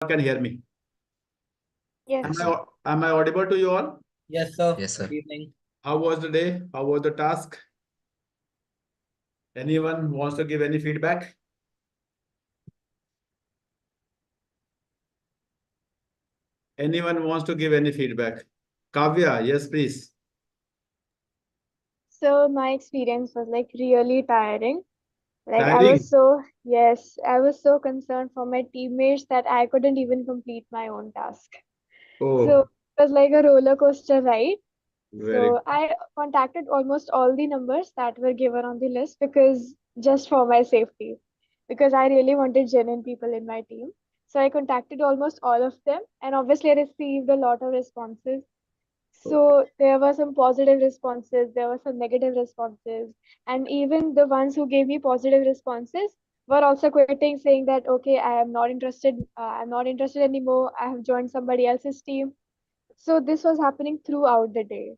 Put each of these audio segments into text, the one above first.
can hear me. Yes. Am I audible to you all? Yes, sir. Yes, sir. Good evening. How was the day? How was the task? Anyone wants to give any feedback? Anyone wants to give any feedback? Kavya, yes, please. So my experience was like really tiring. Like Tiring. yes, I was so concerned for my teammates that I couldn't even complete my own task. So Oh, it was like a roller coaster ride. very So I contacted almost all the numbers that were given on the list because just for my safety, because I really wanted genuine people in my team. So I contacted almost all of them, and obviously I received a lot of responses. good. So there were some positive responses, there were some negative responses, and even the ones who gave me positive responses were also quitting, saying that okay, I'm not interested anymore. I have joined somebody else's team. So this was happening throughout the day.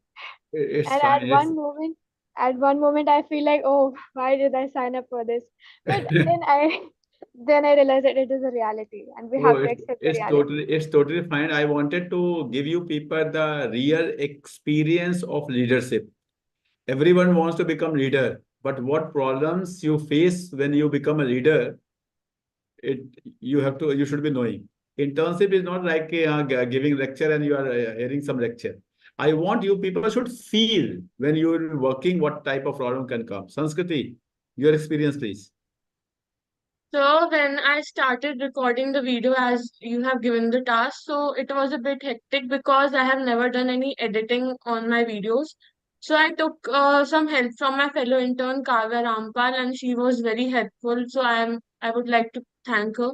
It's And fine. at one moment, I feel like, oh, why did I sign up for this? But then I realized that it is a reality, and we Oh, have to accept the it's reality. totally fine. I wanted to give you people the real experience of leadership. Everyone wants to become leader, but what problems you face when you become a leader, it you should be knowing. Internship is not like giving lecture and you are hearing some lecture. I want you people should feel when you're working what type of problem can come. Sanskriti, your experience, please. So when I started recording the video as you have given the task, so it was a bit hectic because I have never done any editing on my videos. So I took some help from my fellow intern Kavya Rampal, and she was very helpful. So I would like to thank her.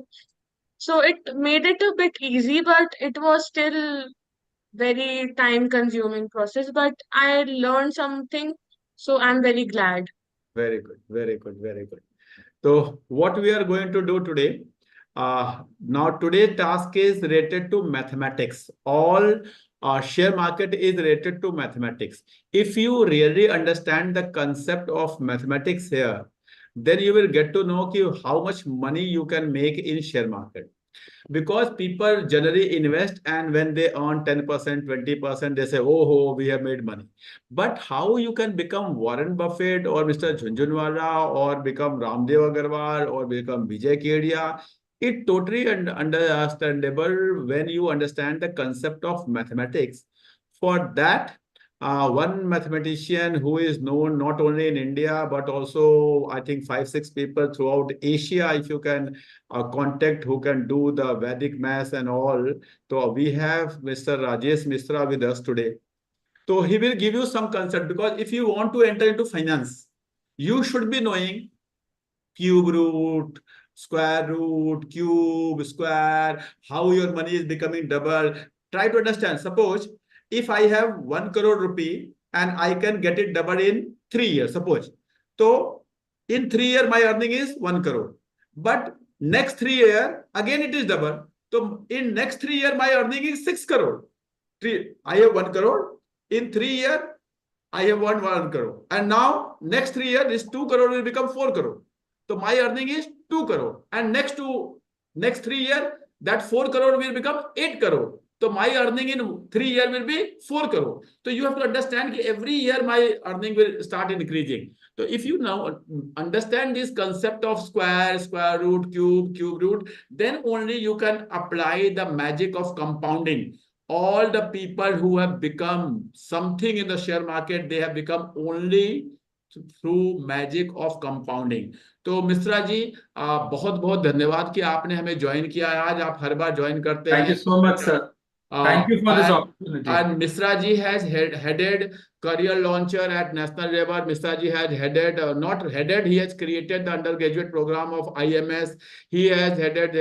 So it made it a bit easy, but it was still very time consuming process. But I learned something, so I'm very glad. Very good, very good, very good. So what we are going to do today, now today's task is related to mathematics. All share market is related to mathematics. If you really understand the concept of mathematics here, then you will get to know how much money you can make in share market. Because people generally invest and when they earn 10%, 20%, they say, oh, we have made money. But how you can become Warren Buffett or Mr. Jhunjhunwala or become Ramdev Agarwal or become Vijay Kedia, it totally understandable when you understand the concept of mathematics. For that, one mathematician who is known not only in India, but also I think 5, 6 people throughout Asia, if you can contact who can do the Vedic maths and all. So we have Mr. Rajesh Misra with us today. So he will give you some concept because if you want to enter into finance, you should be knowing cube root, square root, cube, square, how your money is becoming double. Try to understand. Suppose if I have 1 crore rupee and I can get it double in 3 years, suppose. So in 3 years, my earning is 1 crore. But next 3 years, again it is double. So in next 3 years, my earning is 6 crore. I have 1 crore. In 3 years, I have 1 crore. And now next 3 years, this 2 crore will become 4 crore. So my earning is 2 crore. And next 3 years, that 4 crore will become 8 crore. So my earning in 3 years will be 4 crore. So you have to understand that every year my earning will start increasing. So if you now understand this concept of square, square root, cube root, then only you can apply the magic of compounding. All the people who have become something in the share market, they have become only through magic of compounding. तो मिश्रा जी बहुत बहुत धन्यवाद कि आपने हमें join किया आज आप हर बार ज्वाइन करते Thank हैं you so much, sir. Thank you for this opportunity. And Misra ji has headed career launcher at national level. Misra ji has headed, not headed, he has created the undergraduate program of IMS. He has headed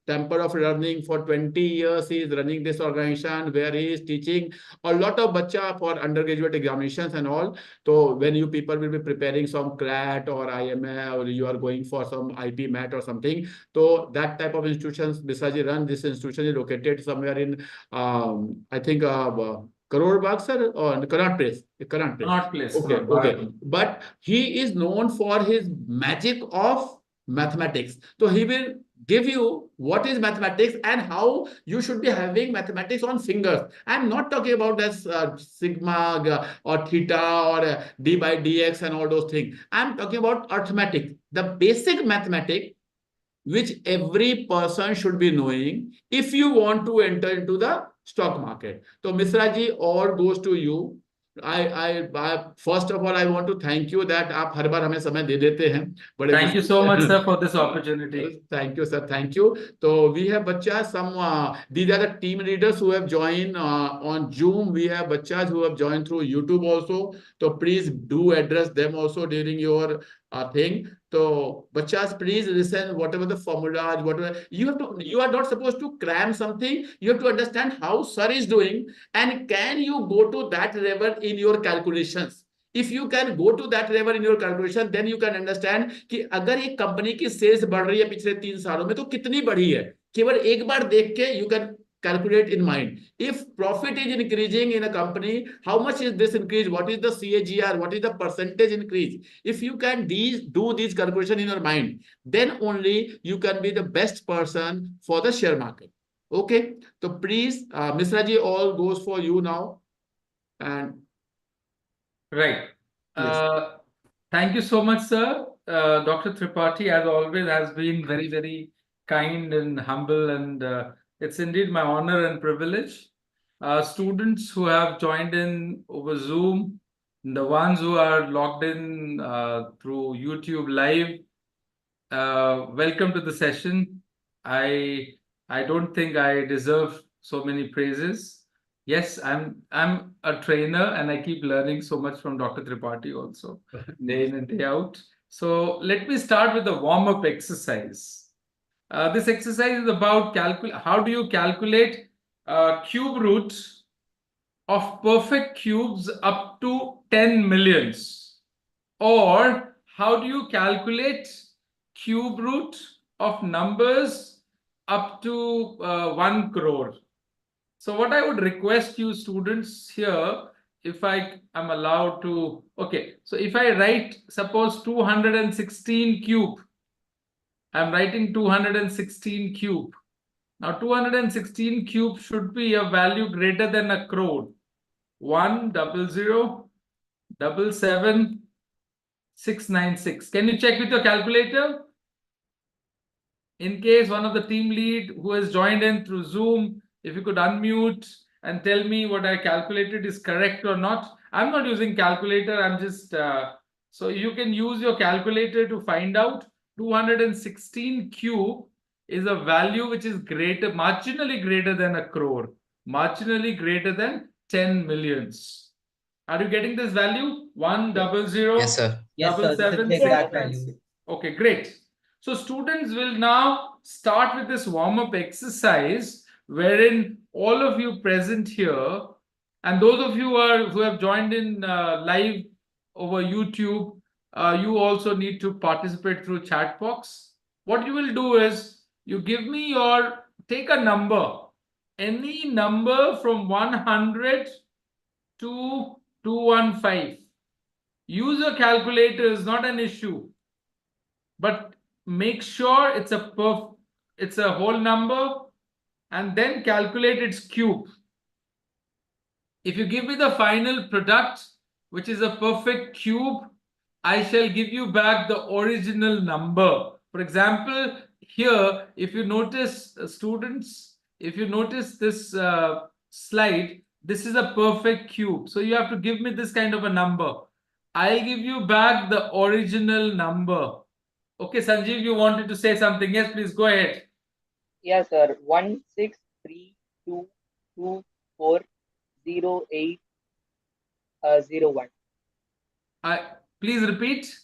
Temple of Learning for 20 years. He is running this organization where he is teaching a lot of bacha for undergraduate examinations and all. So when you people will be preparing some CLAT or IMA or you are going for some IP MAT or something, so that type of institutions, Misra ji run. This institution is located somewhere in I think Karol Bagh, sir, or Connaught Place. Connaught Place. Not place. Okay, okay. But he is known for his magic of mathematics. So he will give you what is mathematics and how you should be having mathematics on fingers. I'm not talking about as sigma or theta or d by dx and all those things. I'm talking about arithmetic, the basic mathematics which every person should be knowing if you want to enter into the stock market. So Misra ji, all goes to you. I first of all I want to thank you that आप हर बार हमें समय दे देते हैं बड़े Thank you मुश्किल so much, से। sir, for this opportunity. Thank you, sir. Thank you. So we have bachas, some these are the team leaders who have joined on Zoom. We have bachas who have joined through YouTube also. So please do address them also during your thing. So bachas, please listen whatever the formulas, whatever you have to. You are not supposed to cram something. You have to understand how sir is doing, and can you go to that level in your calculations. If you can go to that level in your calculation, then you can understand कि अगर एक company की sales बढ़ रही है पिछले 3 सालों में तो कितनी बढ़ी है, केवल एक बार देख के you can calculate in mind. If profit is increasing in a company, how much is this increase? What is the CAGR? What is the percentage increase? If you can do these calculation in your mind, then only you can be the best person for the share market. Okay, so please, Misra ji, all goes for you now. And Right. yes. Thank you so much, sir. Dr. Tripathi, as always, has been very, very kind and humble, and it's indeed my honor and privilege. Students who have joined in over Zoom, the ones who are logged in through YouTube Live, welcome to the session. I don't think I deserve so many praises. Yes, I'm a trainer and I keep learning so much from Dr. Tripathi also, day in and day out. So let me start with the warm-up exercise. This exercise is about how do you calculate cube root of perfect cubes up to 10 millions, or how do you calculate cube root of numbers up to 1 crore. So what I would request you students here, if I am allowed to, okay, so if I write, suppose 216 cube, I'm writing 216 cube. Now 216 cube should be a value greater than a crore. 100,77696. Can you check with your calculator? In case one of the team lead who has joined in through Zoom, if you could unmute and tell me what I calculated is correct or not. I'm not using calculator. I'm just so you can use your calculator to find out. 216 cube is a value which is greater, marginally greater than a crore, marginally greater than 10 millions. Are you getting this value? 100. Yes, sir. Yes, sir. This is the 777. exact Yes, value. Okay, great. So students will now start with this warm-up exercise wherein all of you present here and those of you who have joined in live over YouTube, you also need to participate through chat box. What you will do is you give me take a number, any number from 100 to 215. Use a calculator, is not an issue, but make sure it's a whole number and then calculate its cube. If you give me the final product, which is a perfect cube, I shall give you back the original number. For example, here, if you notice, students, if you notice this slide, this is a perfect cube. So you have to give me this kind of a number. I'll give you back the original number. Okay, Sanjeev, you wanted to say something. Yes, please go ahead. Yes, sir. 1632240801. Please repeat.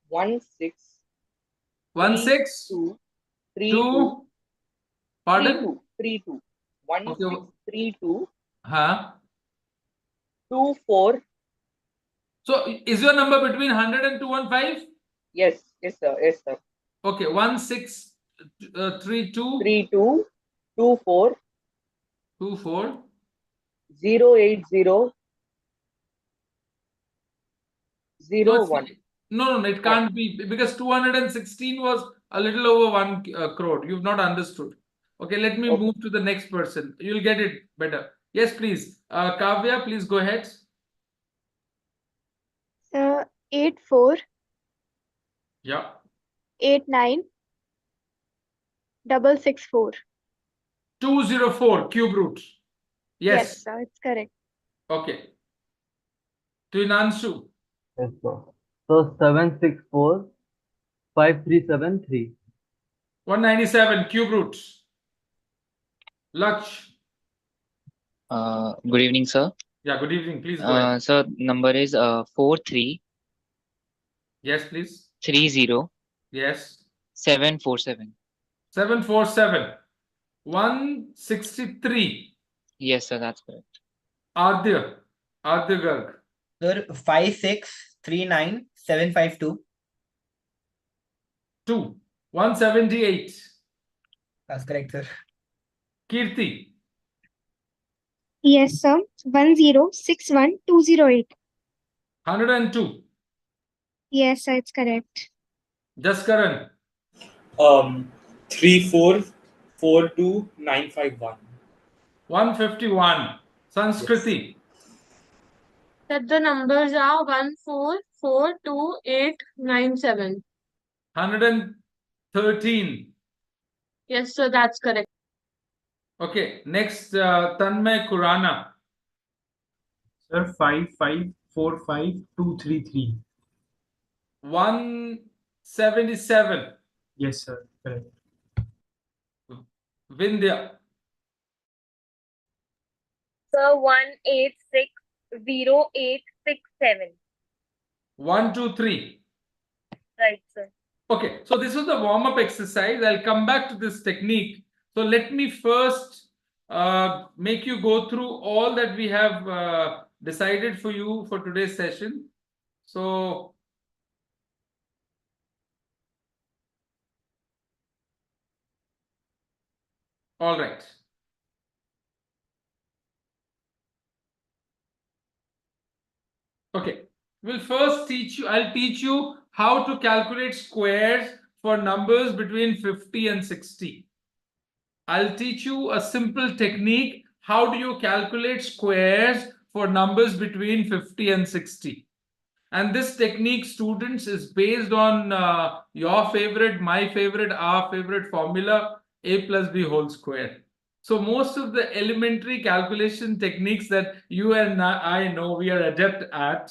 1632. Pardon? 32. Okay. 1632. Huh? 24. So is your number between 100 and 215? Yes, sir. Yes, sir. Okay, 1632 32 24 24 080 01. No, it can't be because 216 was a little over 1 crore. You've not understood. Okay, let me Okay. move to the next person. You'll get it better. Yes, please. Kavya, please go ahead. 84 Yeah. 89 664. 204 cube root. Yes, Yes. sir, it's correct. Okay. Tuinanshu. Yes, sir. So 764 5373. 197 cube root. Laksh. Good evening, sir. Yeah, good evening. Please go ahead. So number is 4330 Yes, please. 747. Yes. 747. 163. Yes, sir, that's correct. Adya. Adya Garg. Sir, 5639752. 2. 178. That's correct, sir. Kirti. Yes, sir. 1061208. 102. Yes, sir, it's correct. Jaskaran. 3442951. 151. Sanskriti. That the numbers are 1442897. 113. Yes, sir, that's correct. Okay, next Tanmay Kurana. Sir, 5545233. 177. Yes, sir. Correct. Vindhya. Sir, 1860867. 123. Right, sir. Okay, so this was the warm-up exercise. I'll come back to this technique. So let me first make you go through all that we have decided for you for today's session. So all right. Okay, we'll first teach you, I'll teach you how to calculate squares for numbers between 50 and 60. I'll teach you a simple technique. How do you calculate squares for numbers between 50 and 60? And this technique, students, is based on your favorite, my favorite, our favorite formula, a plus b whole square. So most of the elementary calculation techniques that you and I know we are adept at,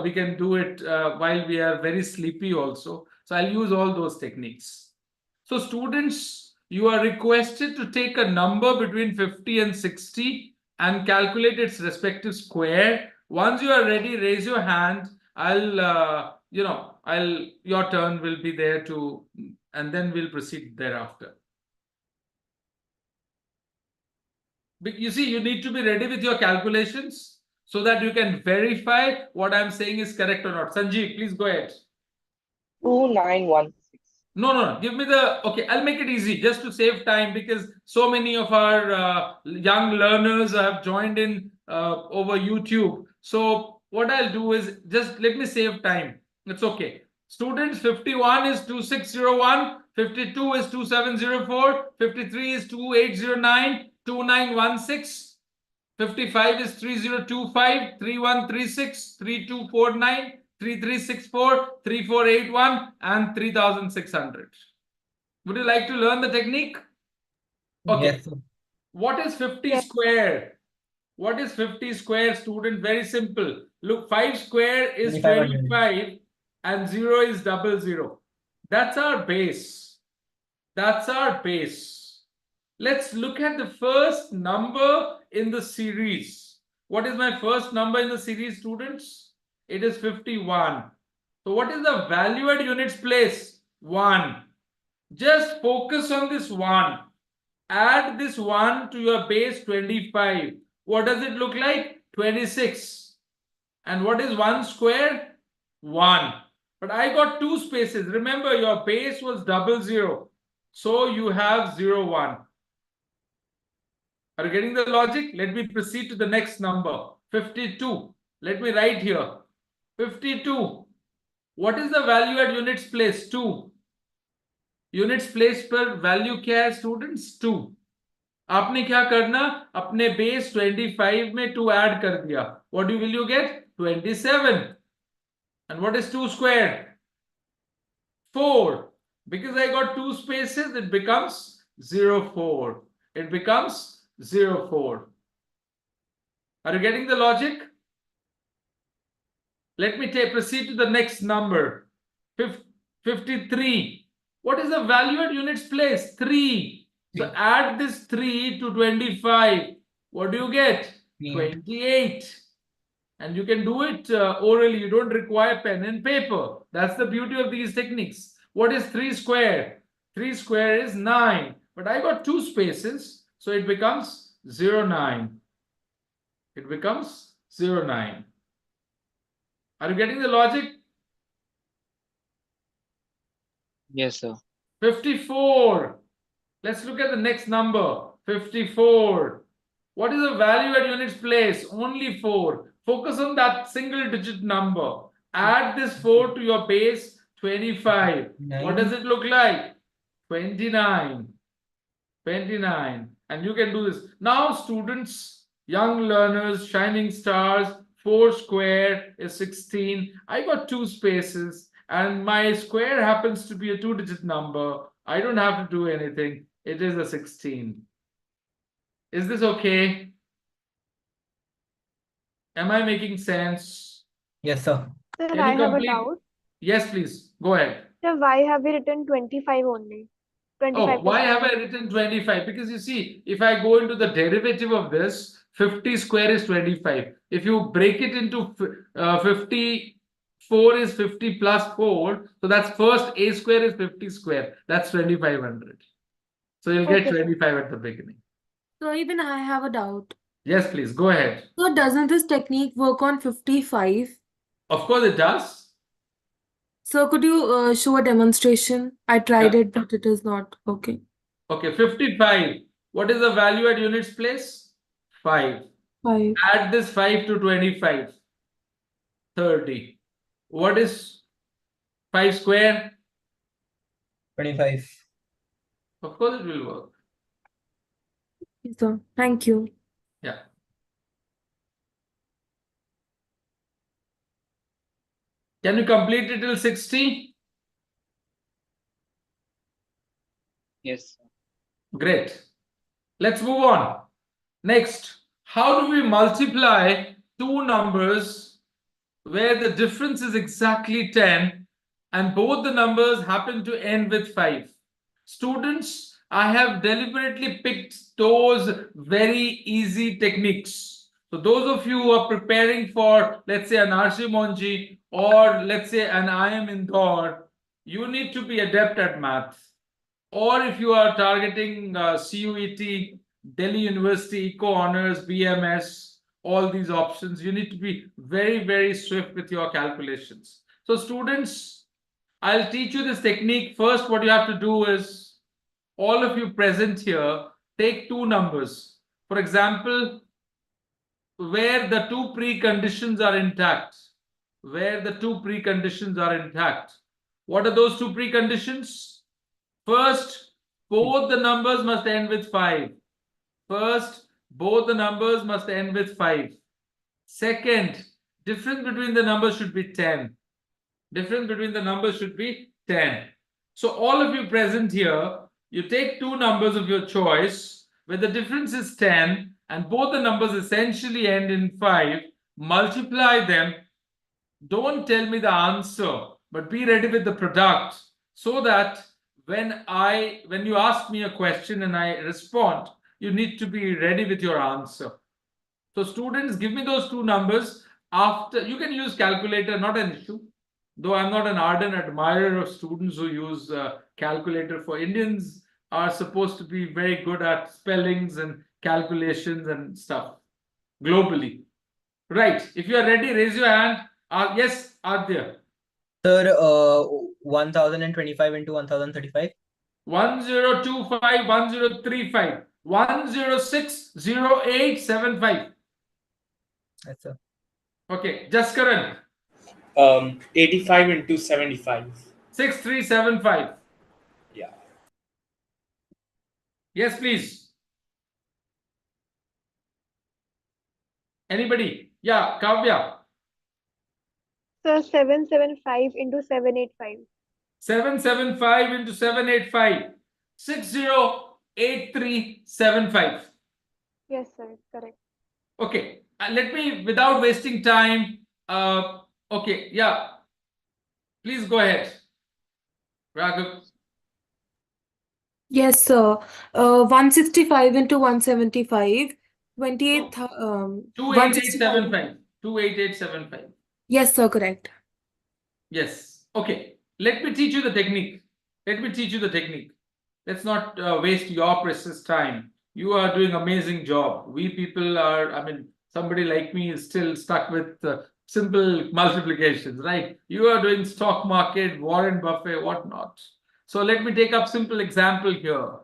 we can do it while we are very sleepy also. So I'll use all those techniques. So students, you are requested to take a number between 50 and 60 and calculate its respective square. Once you are ready, raise your hand. Your turn will be there to, and then we'll proceed thereafter. But you see, you need to be ready with your calculations so that you can verify what I'm saying is correct or not. Sanjeev, please go ahead. 2916. No. Give me the. Okay, I'll make it easy just to save time because so many of our young learners have joined in over YouTube. So what I'll do is just let me save time. It's okay. Students, 51 is 2601, 52 is 2704, 53 is 2809, 2916. 55 is 3025, 3136, 3249, 3364, 3481, and 3600. Would you like to learn the technique? Okay. Yes, sir. What is 50 Yes. square? What is 50 square, student? Very simple. Look, 5 square is 2500. 25 and 0 is 00. That's our base. That's our base. Let's look at the first number in the series. What is my first number in the series, students? It is 51. So what is the value at units place? 1. Just focus on this 1. Add this 1 to your base 25. What does it look like? 26. And what is 1 square? 1. But I got 2 spaces. Remember, your base was 00. So you have 0, 1. Are you getting the logic? Let me proceed to the next number. 52. Let me write here. 52. What is the value at units place? 2. Units place पर value क्या है students 2. आपने क्या करना, अपने base 25 में 2 add कर दिया. What will you get? 27. And what is 2 squared? 4. Because I got 2 spaces, it becomes 0.4. It becomes 0.4. Are you getting the logic? Let me proceed to the next number. 53. What is the value at units place? 3. So add this 3 to 25. What do you get? 28. And you can do it orally. You don't require pen and paper. That's the beauty of these techniques. What is 3 square? 3 square is 9. But I got 2 spaces. So it becomes 0.9. It becomes 0.9. Are you getting the logic? Yes, sir. 54. Let's look at the next number. 54. What is the value at units place? Only 4. Focus on that single digit number. Add this 4 to your base 25. What does it look like? 29. 29. And you can do this. Now, students, young learners, shining stars, 4 square is 16. I got 2 spaces and my square happens to be a 2-digit number. I don't have to do anything. It is a 16. Is this okay? Am I making sense? Yes, sir. Sir, Can I you have a complete? doubt. Yes, please. Go ahead. Sir, why have we written 25 only? 25 Oh, to why have I 7. written 25? Because you see, if I go into the derivative of this, 50 square is 25. If you break it into 54 is 50 plus 4. So that's first a square is 50 square. That's 2500. So you'll get Okay, sir. 25 at the beginning. So even I have a doubt. Yes, please. Go ahead. So doesn't this technique work on 55? Of course it does. So could you show a demonstration? I tried it, but it is not okay. Okay, 55. What is the value at units place? 5. 5. Add this 5 to 25. 30. What is 5 square? 25. Of course it will work. Yes, sir. Thank you. Yeah. Can you complete it till 60? Yes, sir. Great. Let's move on. Next, how do we multiply two numbers where the difference is exactly 10 and both the numbers happen to end with 5? Students, I have deliberately picked those very easy techniques. So those of you who are preparing for, let's say, an RC Monji or let's say an IM Indore, you need to be adept at math. Or if you are targeting CUET, Delhi University, Eco Honors, BMS, all these options, you need to be very, very swift with your calculations. So students, I'll teach you this technique. First, what you have to do is, all of you present here, take two numbers. For example, where the two preconditions are intact. Where the two preconditions are intact. What are those two preconditions? First, both the numbers must end with 5. First, both the numbers must end with 5. Second, difference between the numbers should be 10. Difference between the numbers should be 10. So all of you present here, you take two numbers of your choice where the difference is 10 and both the numbers essentially end in 5. Multiply them. Don't tell me the answer, but be ready with the product so that when you ask me a question and I respond, you need to be ready with your answer. So students, give me those two numbers. After, you can use calculator, not an issue. Though I'm not an ardent admirer of students who use calculator. For Indians are supposed to be very good at spellings and calculations and stuff globally. Right. If you are ready, raise your hand. Yes, Adya. Sir, 1025 into 1035. 1025, 1035, 1060875. Yes, sir. Okay, Jaskaran. 85 into 75. 6375. Yeah. Yes, please. Anybody? Yeah, Kavya. Sir, 775 into 785. 775 into 785. 608375. Yes, sir, correct. Okay, let me, without wasting time, okay, yeah, please go ahead, Raghav. Yes, sir. 165 into 175. 28, 165. 28875. 28875. Yes, sir, correct. Yes. Okay. Let me teach you the technique. Let me teach you the technique. Let's not waste your precious time. You are doing amazing job. We people are, I mean, somebody like me is still stuck with simple multiplications, right? You are doing stock market, Warren Buffett, whatnot. So let me take up simple example here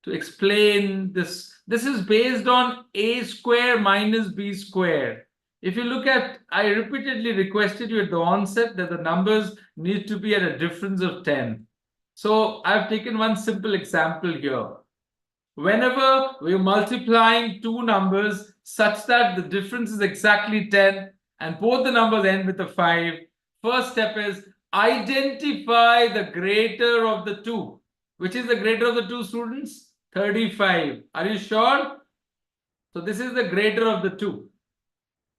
to explain this. This is based on a square minus b square. If you look at, I repeatedly requested you at the onset that the numbers need to be at a difference of 10. So I've taken one simple example here. Whenever we're multiplying two numbers such that the difference is exactly 10 and both the numbers end with a 5, first step is identify the greater of the two. Which is the greater of the two, students? 35. Are you sure? So this is the greater of the two.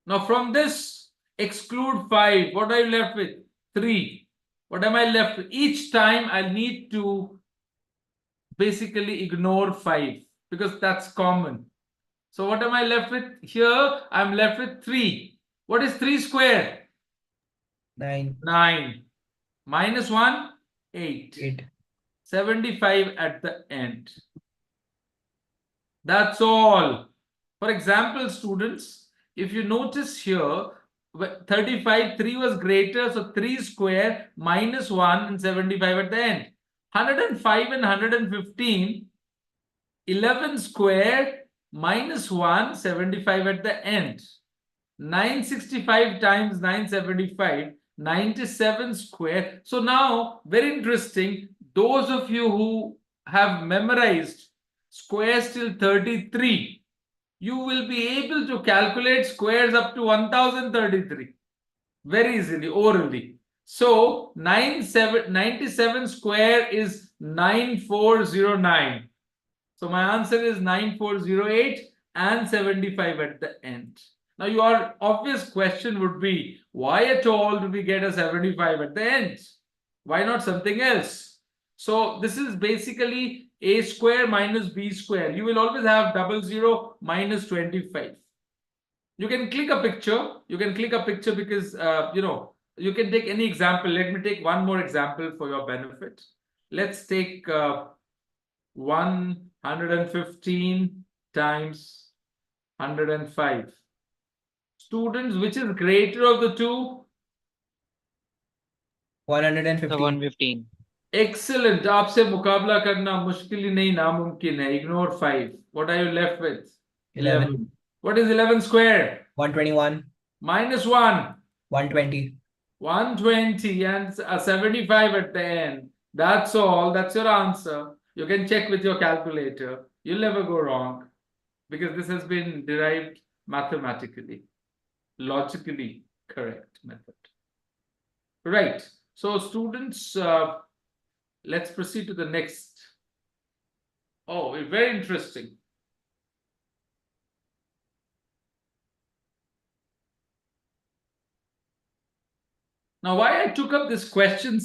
Now from this, exclude 5. What are you left with? 3. What am I left with? Each time I need to basically ignore 5 because that's common. So what am I left with here? I'm left with 3. What is 3 squared? 9. 9. Minus 1, 8. 8. 75 at the end. That's all. For example, students, if you notice here, 35, 3 was greater, so 3 square minus 1 and 75 at the end. 105 and 115, 11 square minus 1, 75 at the end. 965 times 975, 97 square. So now, very interesting, those of you who have memorized squares till 33, you will be able to calculate squares up to 1033 very easily, orally. So 97 square is 9409. So my answer is 9408 and 75 at the end. Now your obvious question would be, why at all do we get a 75 at the end? Why not something else? So this is basically a square minus b square. You will always have 00 minus 25. You can click a picture. You can click a picture because, you can take any example. Let me take one more example for your benefit. Let's take 115 times 105. Students, which is greater of the two? 115. 115. Excellent. आपसे मुकाबला करना मुश्किल ही नहीं नामुमकिन है. Ignore 5. What are you left with? 11. What is 11 square? 121. Minus 1. 120. 120 and 75 at the end. That's all. That's your answer. You can check with your calculator. You'll never go wrong because this has been derived mathematically, logically correct method. Right. So students, let's proceed to the next. Oh, very interesting. Now, why I took up this question,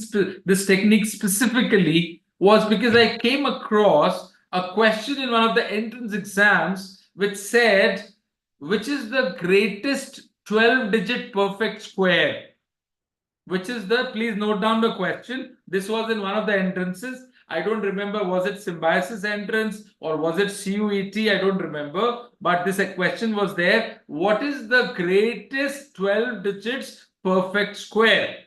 this technique specifically, was because I came across a question in one of the entrance exams which said, which is the greatest 12-digit perfect square? Which is the, please note down the question. This was in one of the entrances. I don't remember, was it symbiosis entrance or was it CUET? I don't remember. But this question was there. What is the greatest 12 digits perfect square?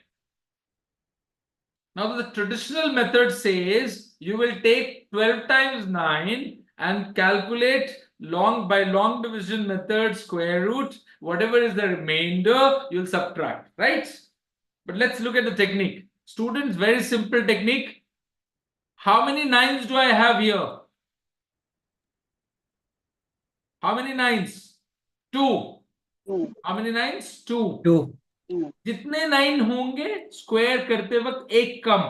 Now, the traditional method says you will take 12 times 9 and calculate by long division method square root. Whatever is the remainder, you'll subtract, right? But let's look at the technique. Students, very simple technique. How many 9s do I have here? How many nines? 2. 2. How many nines? 2. 2. 2. जितने 9 होंगे square करते वक्त एक कम,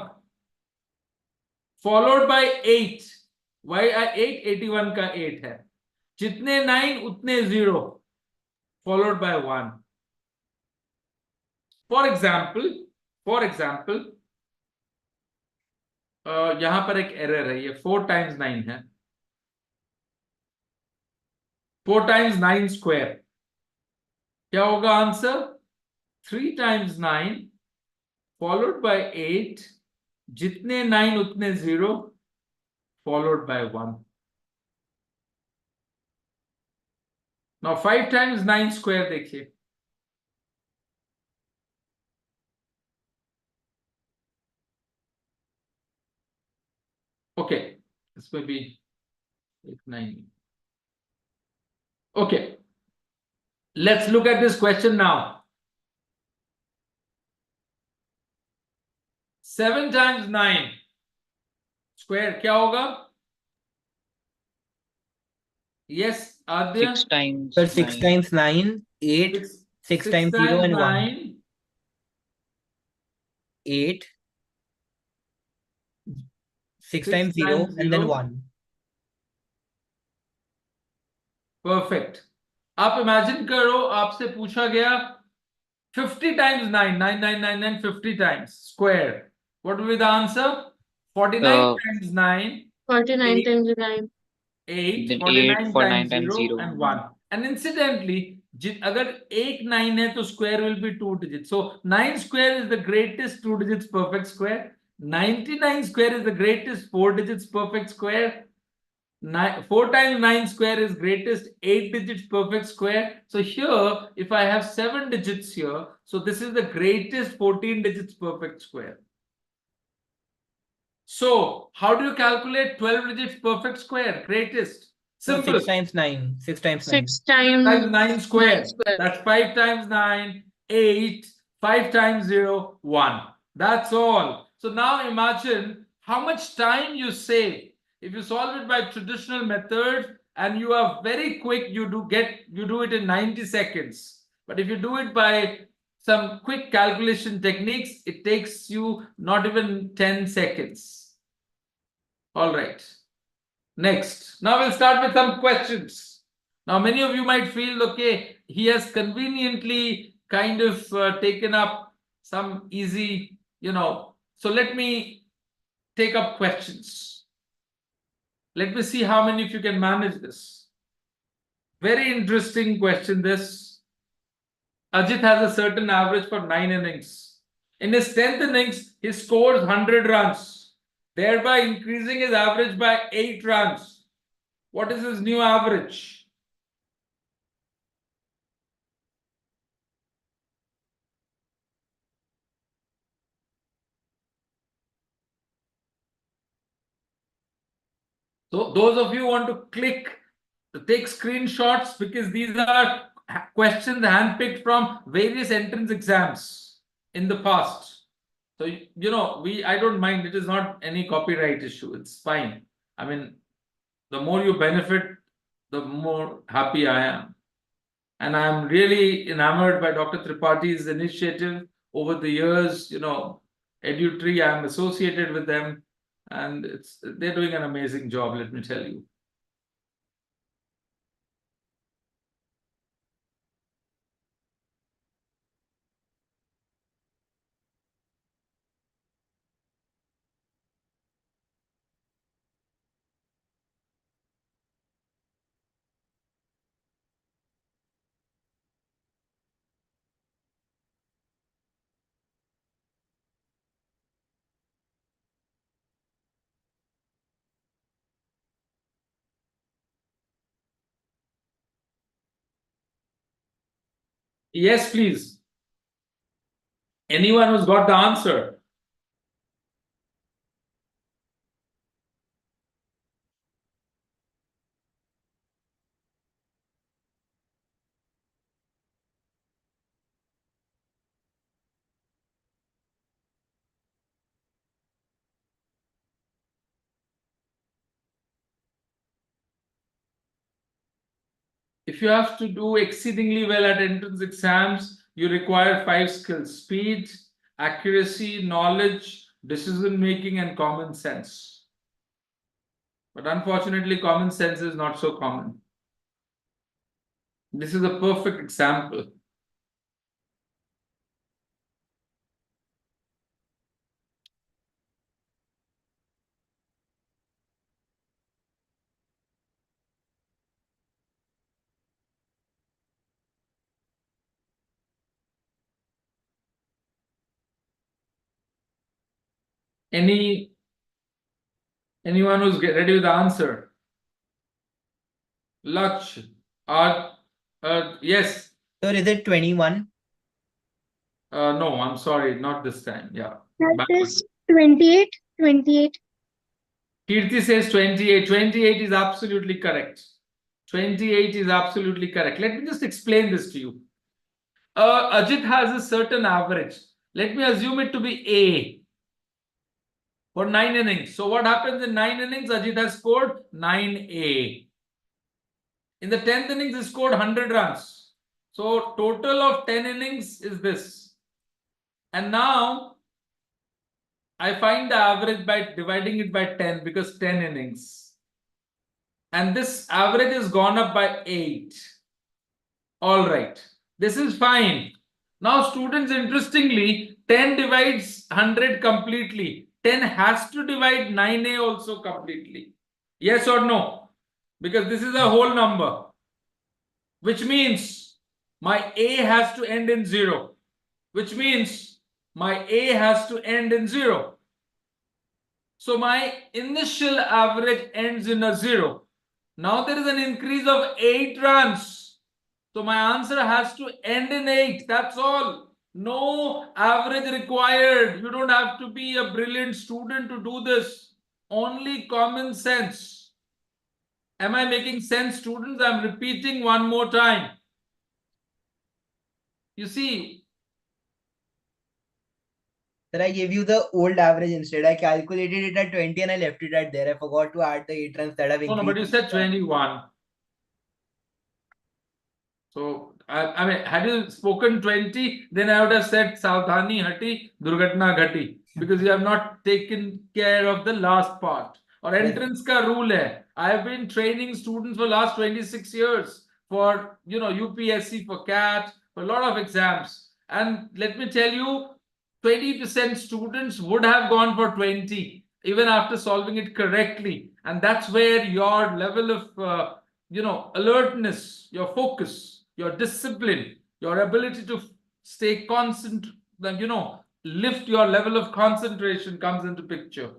followed by 8. Y 8 81 का 8 है. जितने 9 उतने 0, followed by 1. For example यहां पर एक एरर है, ये 4 टाइम्स 9 है. 4 टाइम्स 9 स्क्वायर क्या होगा आंसर? 3 times 9 followed by 8. जितने 9 उतने 0, followed by 1. Now 5 times 9 square देखिए. Okay, this may be 8 9. Okay, let's look at this question now. 7 times 9 square क्या होगा? Yes, Adya. 6 times Sir, 6 9. times 9, 8. 6 6 times 0 times and 1. 9. 8. 6 6 times 0 times and then 0. 1. Perfect. आप imagine करो आपसे पूछा गया 50 times 9, 9 9 9 9 50 times square. What will be the answer? 49 Uh, times 9, 49 8, times 9. 8, then 8 49 for times 9 times 0 0. and 1. And incidentally, अगर एक 9 है तो square will be 2 digits. So 9 square is the greatest 2 digits perfect square. 99 square is the greatest 4 digits perfect square. 4 times 9 square is greatest 8 digits perfect square. So here, if I have 7 digits here, so this is the greatest 14 digits perfect square. So how do you calculate 12 digits perfect square? Greatest. So Simple. 6 times 9. 6 times 9. 6 times Times 9 9 square. square. That's 5 times 9, 8, 5 times 0, 1. That's all. So now imagine how much time you save. If you solve it by traditional method and you are very quick, you do it in 90 seconds. But if you do it by some quick calculation techniques, it takes you not even 10 seconds. All right. Next. Now we'll start with some questions. Now, many of you might feel, okay, he has conveniently kind of taken up some easy, So let me take up questions. Let me see how many of you can manage this. Very interesting question, this. Ajit has a certain average for 9 innings. In his 10th innings, he scores 100 runs, thereby increasing his average by 8 runs. What is his new average? So those of you who want to take screenshots, because these are questions handpicked from various entrance exams in the past. So I don't mind. It is not any copyright issue. It's fine. I mean, the more you benefit, the more happy I am. And I'm really enamored by Dr. Tripaঠি's initiative over the years. EDUTRI, I'm associated with them, and they're doing an amazing job, let me tell you. Yes, please. Anyone who's got the answer. If you have to do exceedingly well at entrance exams, you require 5 skills: speed, accuracy, knowledge, decision making, and common sense. But unfortunately, common sense is not so common. This is a perfect example. Anyone who's ready with the answer? Laksh, yes. Sir, is it 21? No, I'm sorry, not this time. Yeah. That is 28. 28. Kirti says 28. 28 is absolutely correct. 28 is absolutely correct. Let me just explain this to you. Ajit has a certain average. Let me assume it to be A for 9 innings. So what happens in 9 innings? Ajit has scored 9A. In the 10th innings, he scored 100 runs. So total of 10 innings is this. And now I find the average by dividing it by 10 because 10 innings. And this average has gone up by 8. All right. This is fine. Now, students, interestingly, 10 divides 100 completely. 10 has to divide 9A also completely. Yes or no? Because this is a whole number. Which means my A has to end in 0. Which means my A has to end in 0. So my initial average ends in a 0. Now there is an increase of 8 runs. So my answer has to end in 8. That's all. No average required. You don't have to be a brilliant student to do this. Only common sense. Am I making sense, students? I'm repeating one more time. You see, Sir, I gave you the old average instead. I calculated it at 20 and I left it at there. I forgot to add the 8 runs that have increased. no, but you said 21. So, I mean, had you spoken 20, then I would have said Saudhani Hati, Durgatna Ghati, because you have not taken care of the last part. Or entrance ka rule hai. I have been training students for last 26 years for, UPSC, for CAT, for a lot of exams. And let me tell you, 20% students would have gone for 20, even after solving it correctly. And that's where your level of, alertness, your focus, your discipline, your ability to stay constant, lift your level of concentration comes into picture.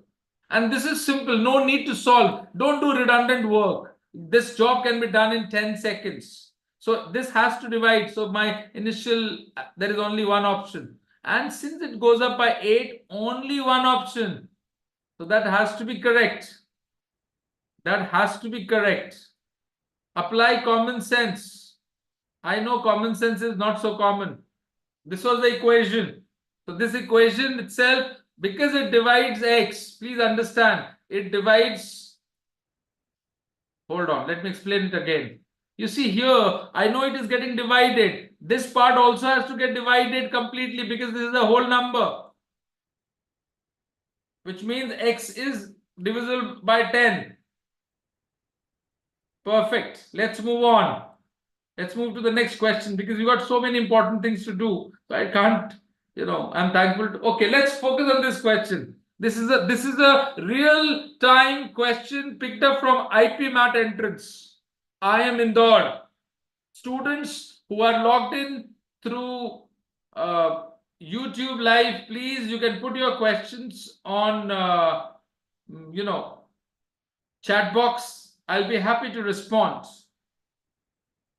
And this is simple, no need to solve. Don't do redundant work. This job can be done in 10 seconds. So this has to divide. So my initial, there is only one option. And since it goes up by 8, only one option. So that has to be correct. That has to be correct. Apply common sense. I know common sense is not so common. This was the equation. So this equation itself, because it divides x, please understand, it divides. Hold on, let me explain it again. You see here, I know it is getting divided. This part also has to get divided completely because this is a whole number. Which means x is divisible by 10. Perfect. Let's move on. Let's move to the next question because we got so many important things to do. So I can't, I'm thankful to. Okay, let's focus on this question. This is a real time question picked up from IP Mat entrance. I am Indore. Students who are logged in through YouTube live, please, you can put your questions on, chat box. I'll be happy to respond.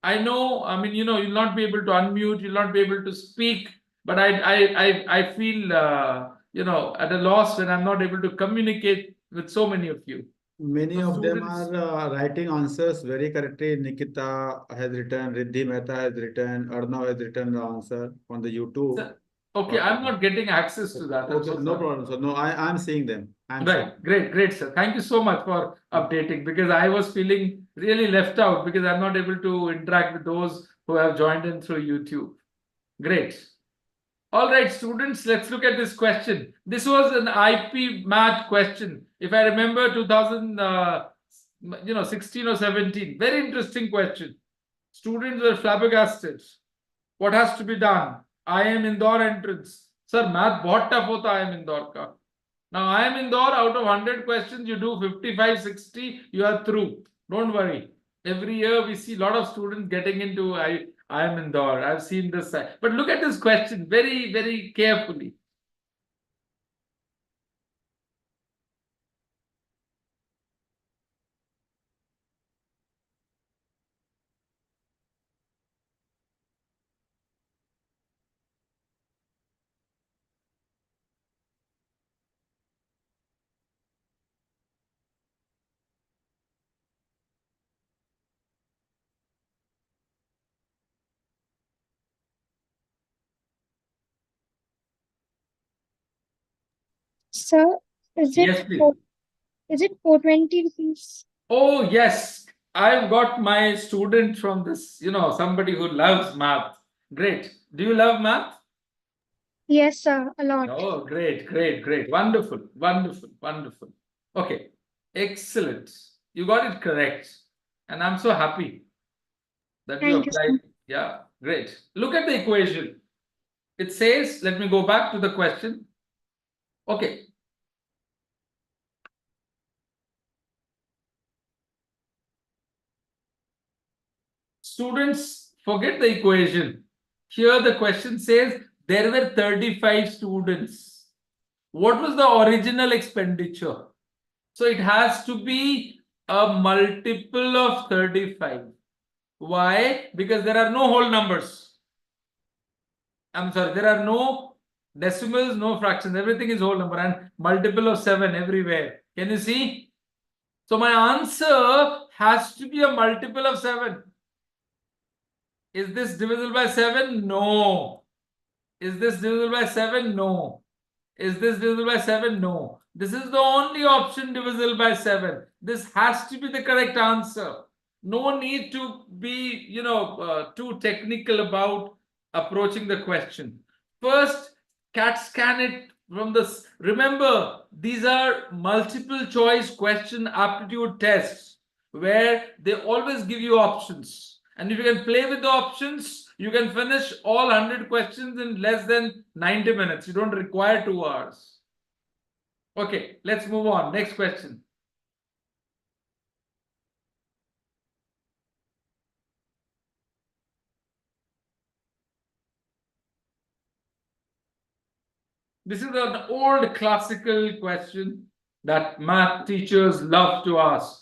I know, you'll not be able to unmute, you'll not be able to speak, but I feel, at a loss when I'm not able to communicate with so many of you. Many So of them students- are writing answers very correctly. Nikita has written, Riddhi Mehta has written, Arnav has written the answer on the YouTube. Sir, okay, I'm not getting access to that. I'm Okay, so no sorry. problem. So no, I'm seeing them. I'm seeing. Right, great, sir. Thank you so much for updating because I was feeling really left out because I'm not able to interact with those who have joined in through YouTube. Great. All right, students, let's look at this question. This was an IP math question. If I remember 2016 or 17, very interesting question. Students were flabbergasted. What has to be done? IIM Indore entrance. Sir, math बहुत tough होता है IIM Indore का. Now IIM Indore, out of 100 questions, you do 55, 60, you are through. Don't worry. Every year we see a lot of students getting into IIM Indore. I've seen this side. But look at this question very, very carefully. Sir, is it Yes, please. is it 420 rupees? Oh, yes. I've got my student from this, somebody who loves math. Great. Do you love math? Yes, sir, a lot. Oh, great, great, great. Wonderful, wonderful, wonderful. Okay, excellent. You got it correct. And I'm so happy that you Thank you, applied. sir. Yeah, great. Look at the equation. It says, let me go back to the question. Okay. Students, forget the equation. Here the question says there were 35 students. What was the original expenditure? So it has to be a multiple of 35. Why? Because there are no whole numbers. I'm sorry, there are no decimals, no fractions. Everything is whole number and multiple of 7 everywhere. Can you see? So my answer has to be a multiple of 7. Is this divisible by 7? No. Is this divisible by 7? No. Is this divisible by 7? No. This is the only option divisible by 7. This has to be the correct answer. No need to be, too technical about approaching the question. First, CAT scan it from this. Remember, these are multiple choice question aptitude tests where they always give you options. And if you can play with the options, you can finish all 100 questions in less than 90 minutes. You don't require 2 hours. Okay, let's move on. Next question. This is an old classical question that math teachers love to ask.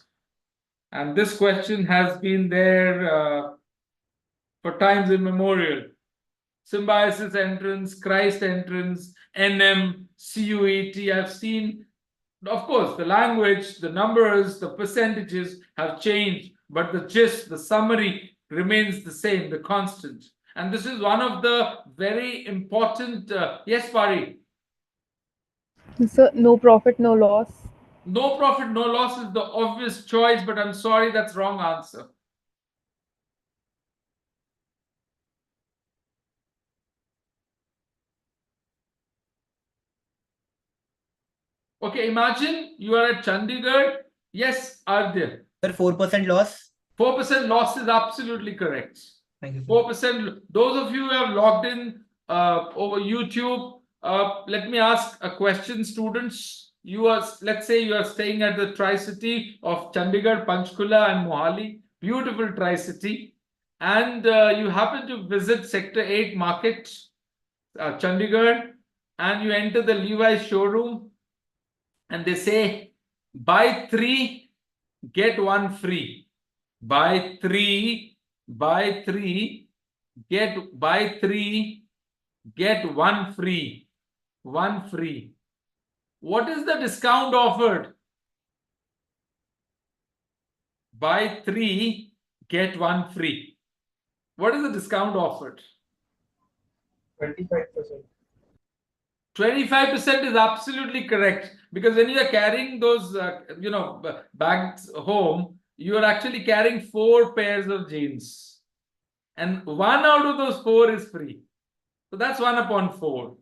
And this question has been there for times immemorial. Symbiosis entrance, Christ entrance, NM, CUET. I've seen, of course, the language, the numbers, the percentages have changed, but the gist, the summary remains the same, the constant. And this is one of the very important. Yes, Pari. So no profit, no loss. No profit, no loss is the obvious choice, but I'm sorry, that's wrong answer. Okay, imagine you are at Chandigarh. Yes, Ardya. Sir, 4% loss. 4% loss is absolutely correct. Thank you, sir. 4%. Those of you who have logged in over YouTube, let me ask a question, students. Let's say you are staying at the Tri-City of Chandigarh, Panchkula and Mohali, beautiful Tri-City, and you happen to visit Sector 8 Market, Chandigarh, and you enter the Levi's showroom, and they say, buy 3, get 1 free. Buy 3, get 1 free. 1 free. What is the discount offered? Buy 3, get 1 free. What is the discount offered? 25%. 25% is absolutely correct, because when you are carrying those bags home, you are actually carrying 4 pairs of jeans. And 1 out of those 4 is free. So that's 1 upon 4.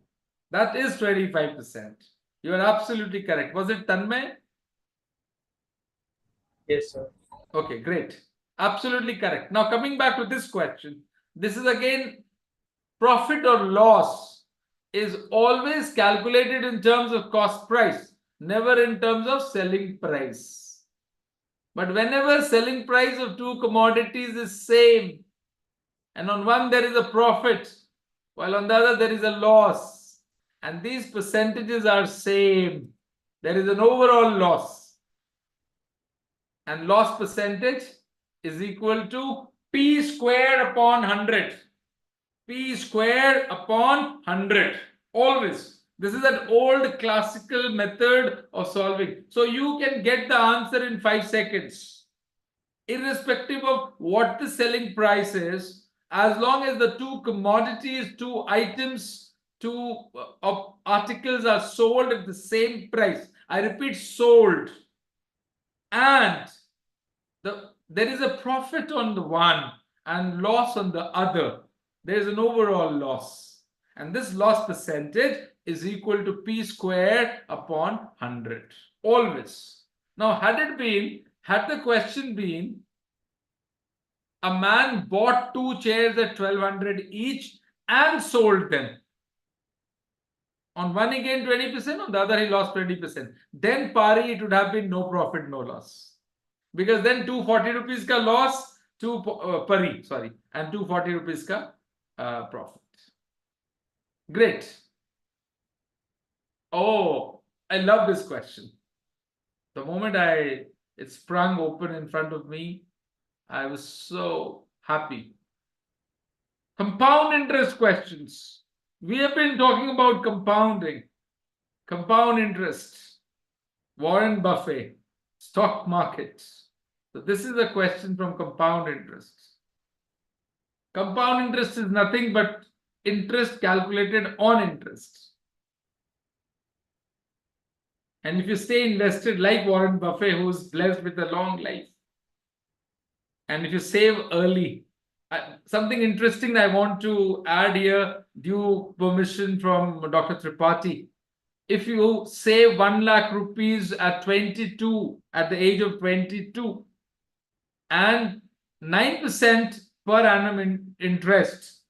That is 25%. You are absolutely correct. Was it Tanmay? Yes, sir. Okay, great. Absolutely correct. Now coming back to this question. This is again profit or loss is always calculated in terms of cost price, never in terms of selling price. But whenever selling price of 2 commodities is same, and on one there is a profit, while on the other there is a loss, and these percentages are same, there is an overall loss. And loss percentage is equal to P squared upon 100. P squared upon 100. Always. This is an old classical method of solving. So you can get the answer in 5 seconds. Irrespective of what the selling price is, as long as the 2 commodities, 2 items, 2 articles are sold at the same price. I repeat, sold. And there is a profit on the one and loss on the other. There is an overall loss. And this loss percentage is equal to P squared upon 100. Always. Now, had the question been, a man bought 2 chairs at 1200 each and sold them. On one he gained 20%, on the other he lost 20%. Then pari, it would have been no profit, no loss. Because then 240 rupees ka loss, pari, sorry, and 240 rupees ka profit. Great. Oh, I love this question. The moment it sprung open in front of me, I was so happy. Compound interest questions. We have been talking about compounding, compound interest, Warren Buffett, stock market. So this is a question from compound interest. Compound interest is nothing but interest calculated on interest. And if you stay invested like Warren Buffett, who's blessed with a long life, and if you save early, something interesting I want to add here, due permission from Dr. Tripathi. If you save 1 lakh rupees at 22, at the age of 22, and 9% per annum interest,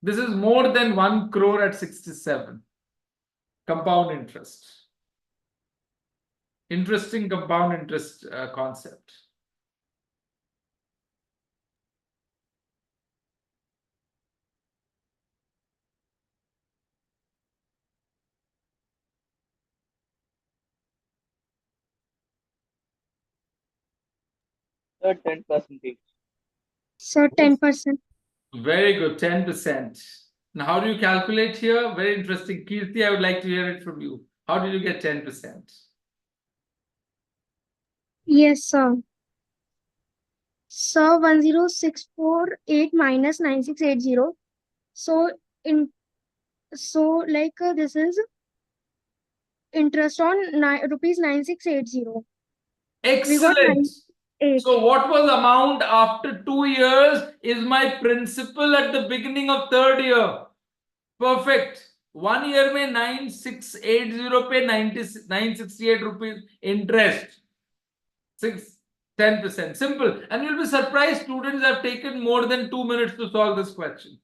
this is more than 1 crore at 67. Compound interest. Interesting compound interest concept. Sir, 10%. So 10%. Very good, 10%. Now, how do you calculate here? Very interesting. Kirti, I would like to hear it from you. How did you get 10%? Yes, sir. So 10648 minus 9680. So this is interest on rupees 9680. We got Excellent. 98. So what was amount after 2 years is my principal at the beginning of 3rd year. Perfect. 1 year mein 9680 pe 968 rupees interest. 10%. Simple. And you'll be surprised students have taken more than 2 minutes to solve this question.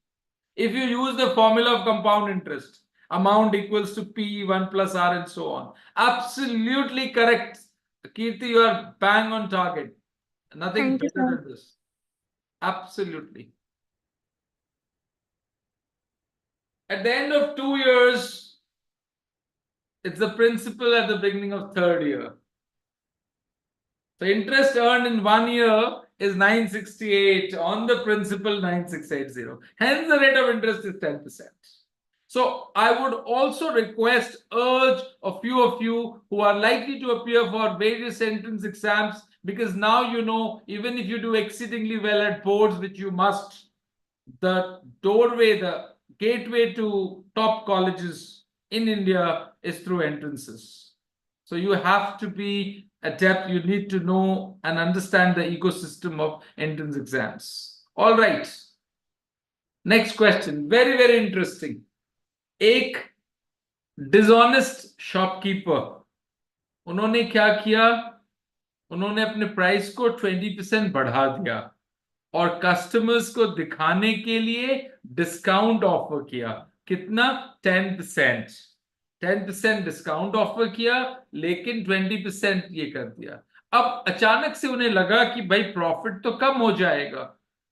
If you use the formula of compound interest, amount equals to P, 1 plus R and so on. Absolutely correct. Kirti, you are bang on target. Nothing Thank you, better sir. than this. Absolutely. At the end of 2 years, it's the principal at the beginning of 3rd year. So interest earned in 1 year is 968 on the principal 9680. Hence the rate of interest is 10%. So I would also urge a few of you who are likely to appear for various entrance exams, because now you know, even if you do exceedingly well at boards, which you must, the doorway, the gateway to top colleges in India is through entrances. So you have to be adept, you need to know and understand the ecosystem of entrance exams. All right. Next question. Very, very interesting. एक dishonest shopkeeper. उन्होंने क्या किया? उन्होंने अपने price को 20% बढ़ा दिया और कस्टमर्स को दिखाने के लिए डिस्काउंट ऑफर किया. कितना? 10%. 10% डिस्काउंट ऑफर किया, लेकिन 20% ये कर दिया. अब अचानक से उन्हें लगा कि भाई प्रॉफिट तो कम हो जाएगा,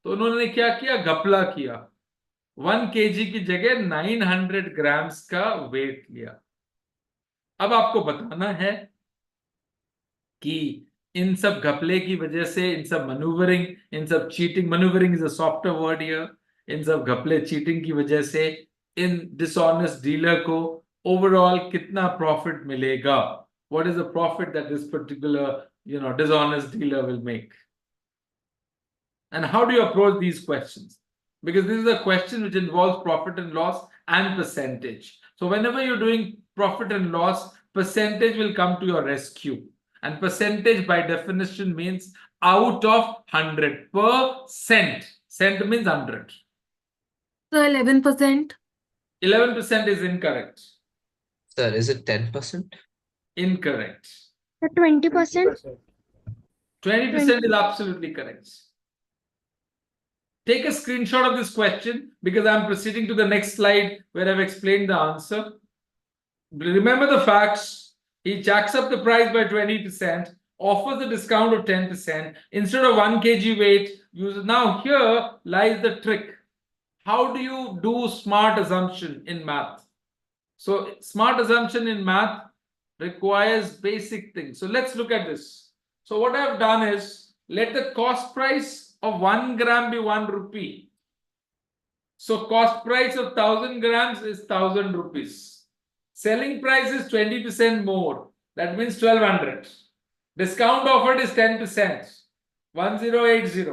तो उन्होंने क्या किया? घपला किया. 1 kg की जगह 900 ग्राम्स का वेट लिया. अब आपको बताना है कि इन सब घपले की वजह से, इन सब मैन्यूवरिंग, इन सब cheating, manoeuvring is a software word here, इन सब घपले चीटिंग की वजह से इन डिसऑनेस्ट डीलर को ओवरऑल कितना प्रॉफिट मिलेगा? What is the profit that this particular dishonest dealer will make? And how do you approach these questions? Because this is a question which involves profit and loss and percentage. So whenever you're doing profit and loss, percentage will come to your rescue. And percentage by definition means out of 100. Percent. Cent means 100. So 11%. 11% is incorrect. Sir, is it 10%? Incorrect. 20%. 20% is absolutely correct. Take a screenshot of this question because I'm proceeding to the next slide where I've explained the answer. Remember the facts. He jacks up the price by 20%, offers a discount of 10%. Instead of 1 kg weight, now here lies the trick. How do you do smart assumption in math? So smart assumption in math requires basic things. So let's look at this. So what I've done is, let the cost price of 1 gram be 1 rupee. So cost price of 1000 grams is 1000 rupees. Selling price is 20% more. That means 1200. Discount offered is 10%. 1080.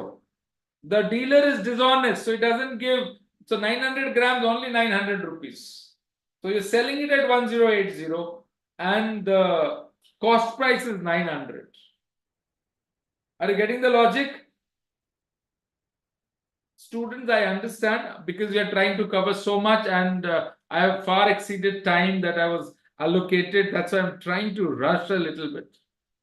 The dealer is dishonest, so it doesn't give. So 900 grams, only 900 rupees. So you're selling it at 1080 and the cost price is 900. Are you getting the logic? Students, I understand because we are trying to cover so much and I have far exceeded time that I was allocated. That's why I'm trying to rush a little bit.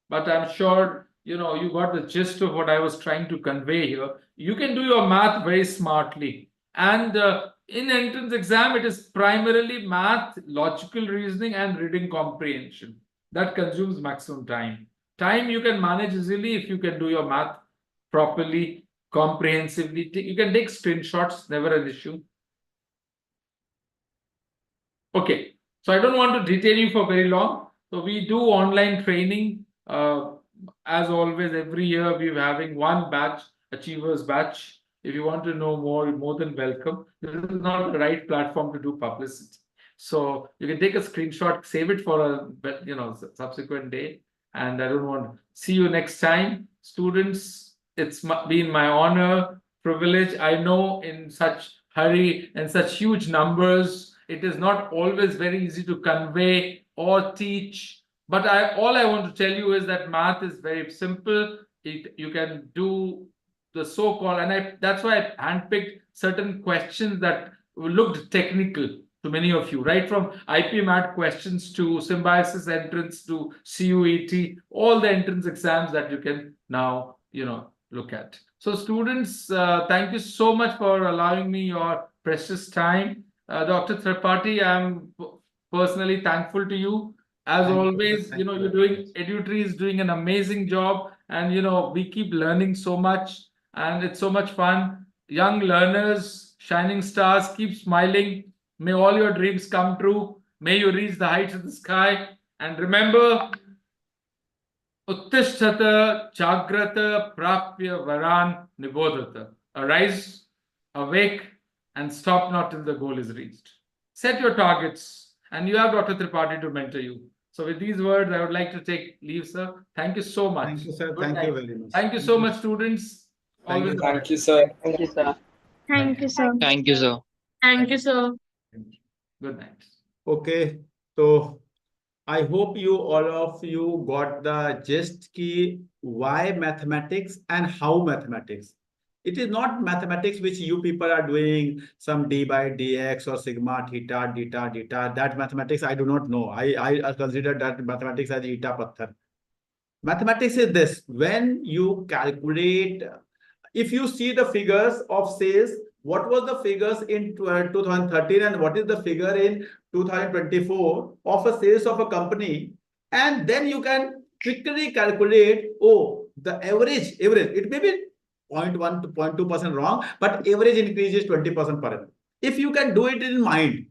But I'm sure, you got the gist of what I was trying to convey here. You can do your math very smartly. And in entrance exam, it is primarily math, logical reasoning, and reading comprehension. That consumes maximum time. Time you can manage easily if you can do your math properly, comprehensively. You can take screenshots, never an issue. Okay, so I don't want to detain you for very long. So we do online training. As always, every year we're having one batch, Achievers batch. If you want to know more, you're more than welcome. This is not the right platform to do publicity. So you can take a screenshot, save it for a subsequent day. And I don't want to see you next time. Students, it's been my honor, privilege. I know in such hurry and such huge numbers, it is not always very easy to convey or teach. But all I want to tell you is that math is very simple. You can do the so-called, and that's why I handpicked certain questions that looked technical to many of you, right from IP math questions to symbiosis entrance to CUET, all the entrance exams that you can now, look at. So students, thank you so much for allowing me your precious time. Dr. Tripathi, I'm personally thankful to you. As always, you're doing, EDUTRI is doing an amazing job, and we keep learning so much, and it's so much fun. Young learners, shining stars, keep smiling. May all your dreams come true. May you reach the heights of the sky. And remember, Uttishtata Jagrata Prapya Varan Nibodhata. Arise, awake, and stop not till the goal is reached. Set your targets, and you have Dr. Tripathi to mentor you. So with these words, I would like to take leave, sir. Thank you so much. Thank you, sir. Good Thank night. you very much. Thank you so much, students. Thank Always you. Thank you, sir. Thank you, sir. Thank you, sir. Thank you, sir. Thank you, sir. Good night. Okay, so I hope you all of you got the gist key why mathematics and how mathematics. It is not mathematics which you people are doing some d by dx or sigma theta theta theta. That mathematics I do not know. I consider that mathematics as eta patthar. Mathematics is this: when you calculate, if you see the figures of sales, what was the figures in 2013 and what is the figure in 2024 of a sales of a company, and then you can quickly calculate, oh, the average, it may be 0.1 to 0.2% wrong, but average increase is 20% per annum. If you can do it in mind,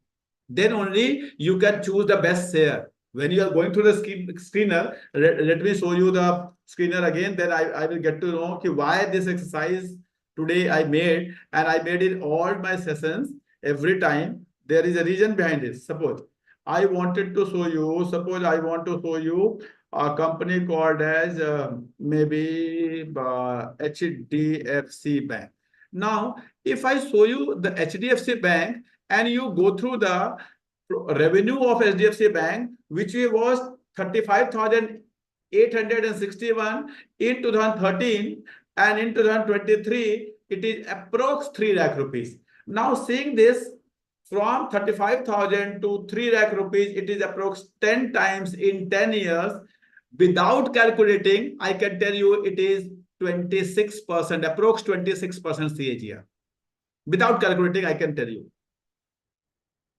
then only you can choose the best share. When you are going through the screener, let me show you the screener again, then I will get to know why this exercise today I made, and I made it all my sessions every time. There is a reason behind it. Suppose I wanted to show you, suppose I want to show you a company called as maybe HDFC Bank. Now, if I show you the HDFC Bank and you go through the revenue of HDFC Bank, which was 35,861 in 2013, and in 2023 it is approx 3 lakh rupees. Now seeing this, from 35,000 to 3 lakh rupees, it is approx 10 times in 10 years. Without calculating, I can tell you it is 26%, approx 26% CAGR. Without calculating, I can tell you.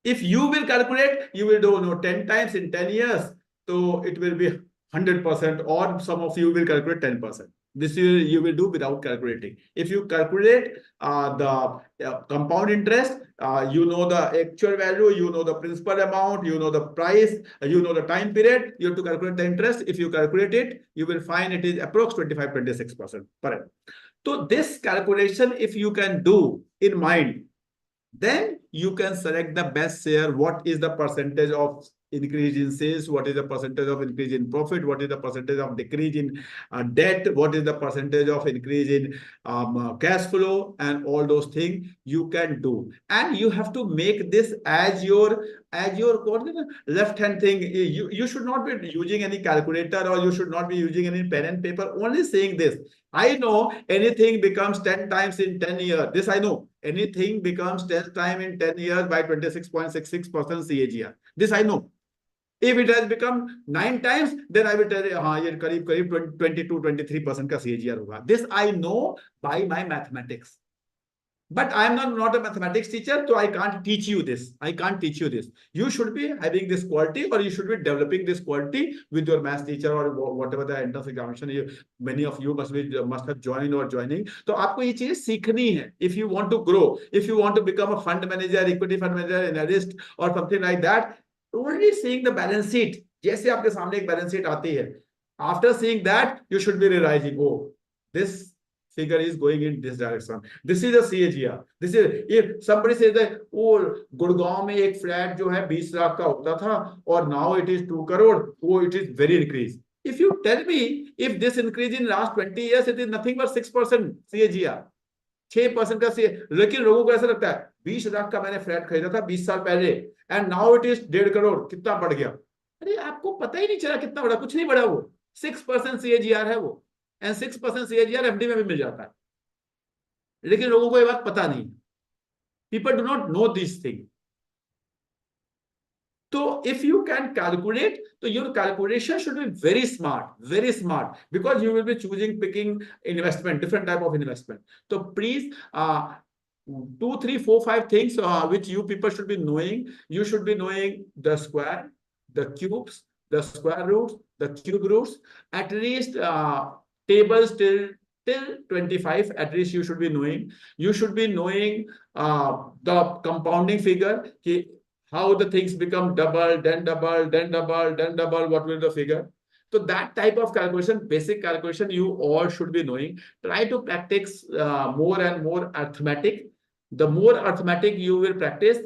If you will calculate, you will do 10 times in 10 years. So it will be 100%, or some of you will calculate 10%. This you will do without calculating. If you calculate the compound interest, you know the actual value, you know the principal amount, you know the price, you know the time period, you have to calculate the interest. If you calculate it, you will find it is approx 25-26% per annum. So this calculation, if you can do in mind, then you can select the best share. What is the percentage of increase in sales? What is the percentage of increase in profit? What is the percentage of decrease in debt? What is the percentage of increase in cash flow? And all those things you can do. And you have to make this as your left hand thing. You should not be using any calculator, or you should not be using any pen and paper. Only saying this: I know anything becomes 10 times in 10 years. This I know. Anything becomes 10 times in 10 years by 26.66% CAGR. This I know. If it has become 9 times, then I will tell you, ये करीब 22-23% का CAGR होगा. This I know by my mathematics. But I am not a mathematics teacher, so I can't teach you this. I can't teach you this. You should be having this quality, or you should be developing this quality with your math teacher or whatever the entrance examination. Many of you must have joined or joining. So आपको ये चीजें सीखनी है. If you want to grow, if you want to become a fund manager, equity fund manager, analyst, or something like that, only seeing the balance sheet. जैसे आपके सामने एक balance sheet आती है. After seeing that, you should be realizing, oh, this figure is going in this direction. This is a CAGR. This is, if somebody says that, oh, Gurgaon में एक flat जो है 20 लाख का होता था और now it is 2 crore, oh, it is very increase. If you tell me if this increase in last 20 years, it is nothing but 6% CAGR. 6% का लेकिन लोगों को ऐसा लगता है 20 लाख का मैंने फ्लैट खरीदा था 20 साल पहले, and now it is 1.5 crore. कितना बढ़ गया? अरे आपको पता ही नहीं चला कितना बढ़ा. कुछ नहीं बढ़ा. वो 6% CAGR है वो, एंड 6% CAGR FD में भी मिल जाता है, लेकिन लोगों को ये बात पता नहीं. People do not know this thing. So if you can calculate, so your calculation should be very smart, because you will be picking investment, different type of investment. So please, 2, 3, 4, 5 things which you people should be knowing. You should be knowing the square, the cubes, the square roots, the cube roots, at least tables till 25, at least you should be knowing. You should be knowing the compounding figure, how the things become double, then double, then double, then double, what will the figure? So that type of calculation, basic calculation, you all should be knowing. Try to practice more and more arithmetic. The more arithmetic you will practice,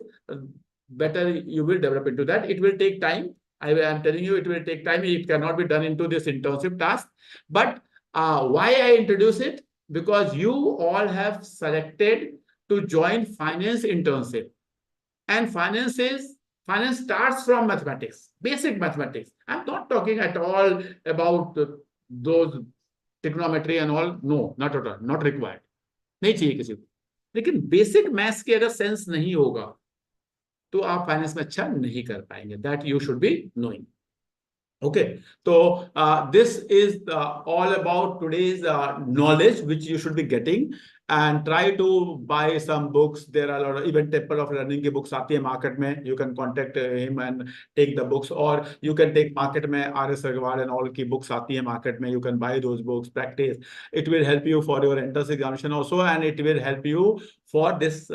better you will develop into that. It will take time. I am telling you, it will take time. It cannot be done into this internship task. But why I introduce it? Because you all have selected to join finance internship. And finance Finance starts from mathematics, basic mathematics. I'm not talking at all about those trigonometry and all. No, not at all, not required. नहीं चाहिए किसी को. लेकिन basic maths के अगर sense नहीं होगा तो आप फाइनेंस में अच्छा नहीं कर पाएंगे. That you should be knowing. Okay, so this is all about today's knowledge which you should be getting, and try to buy some books. There are a lot of even Temple of Learning की books आती है market में. You can contact him and take the books, or you can take market में R.S. Agarwal and all की books आती है market में. You can buy those books, practice. It will help you for your entrance examination also, and it will help you for this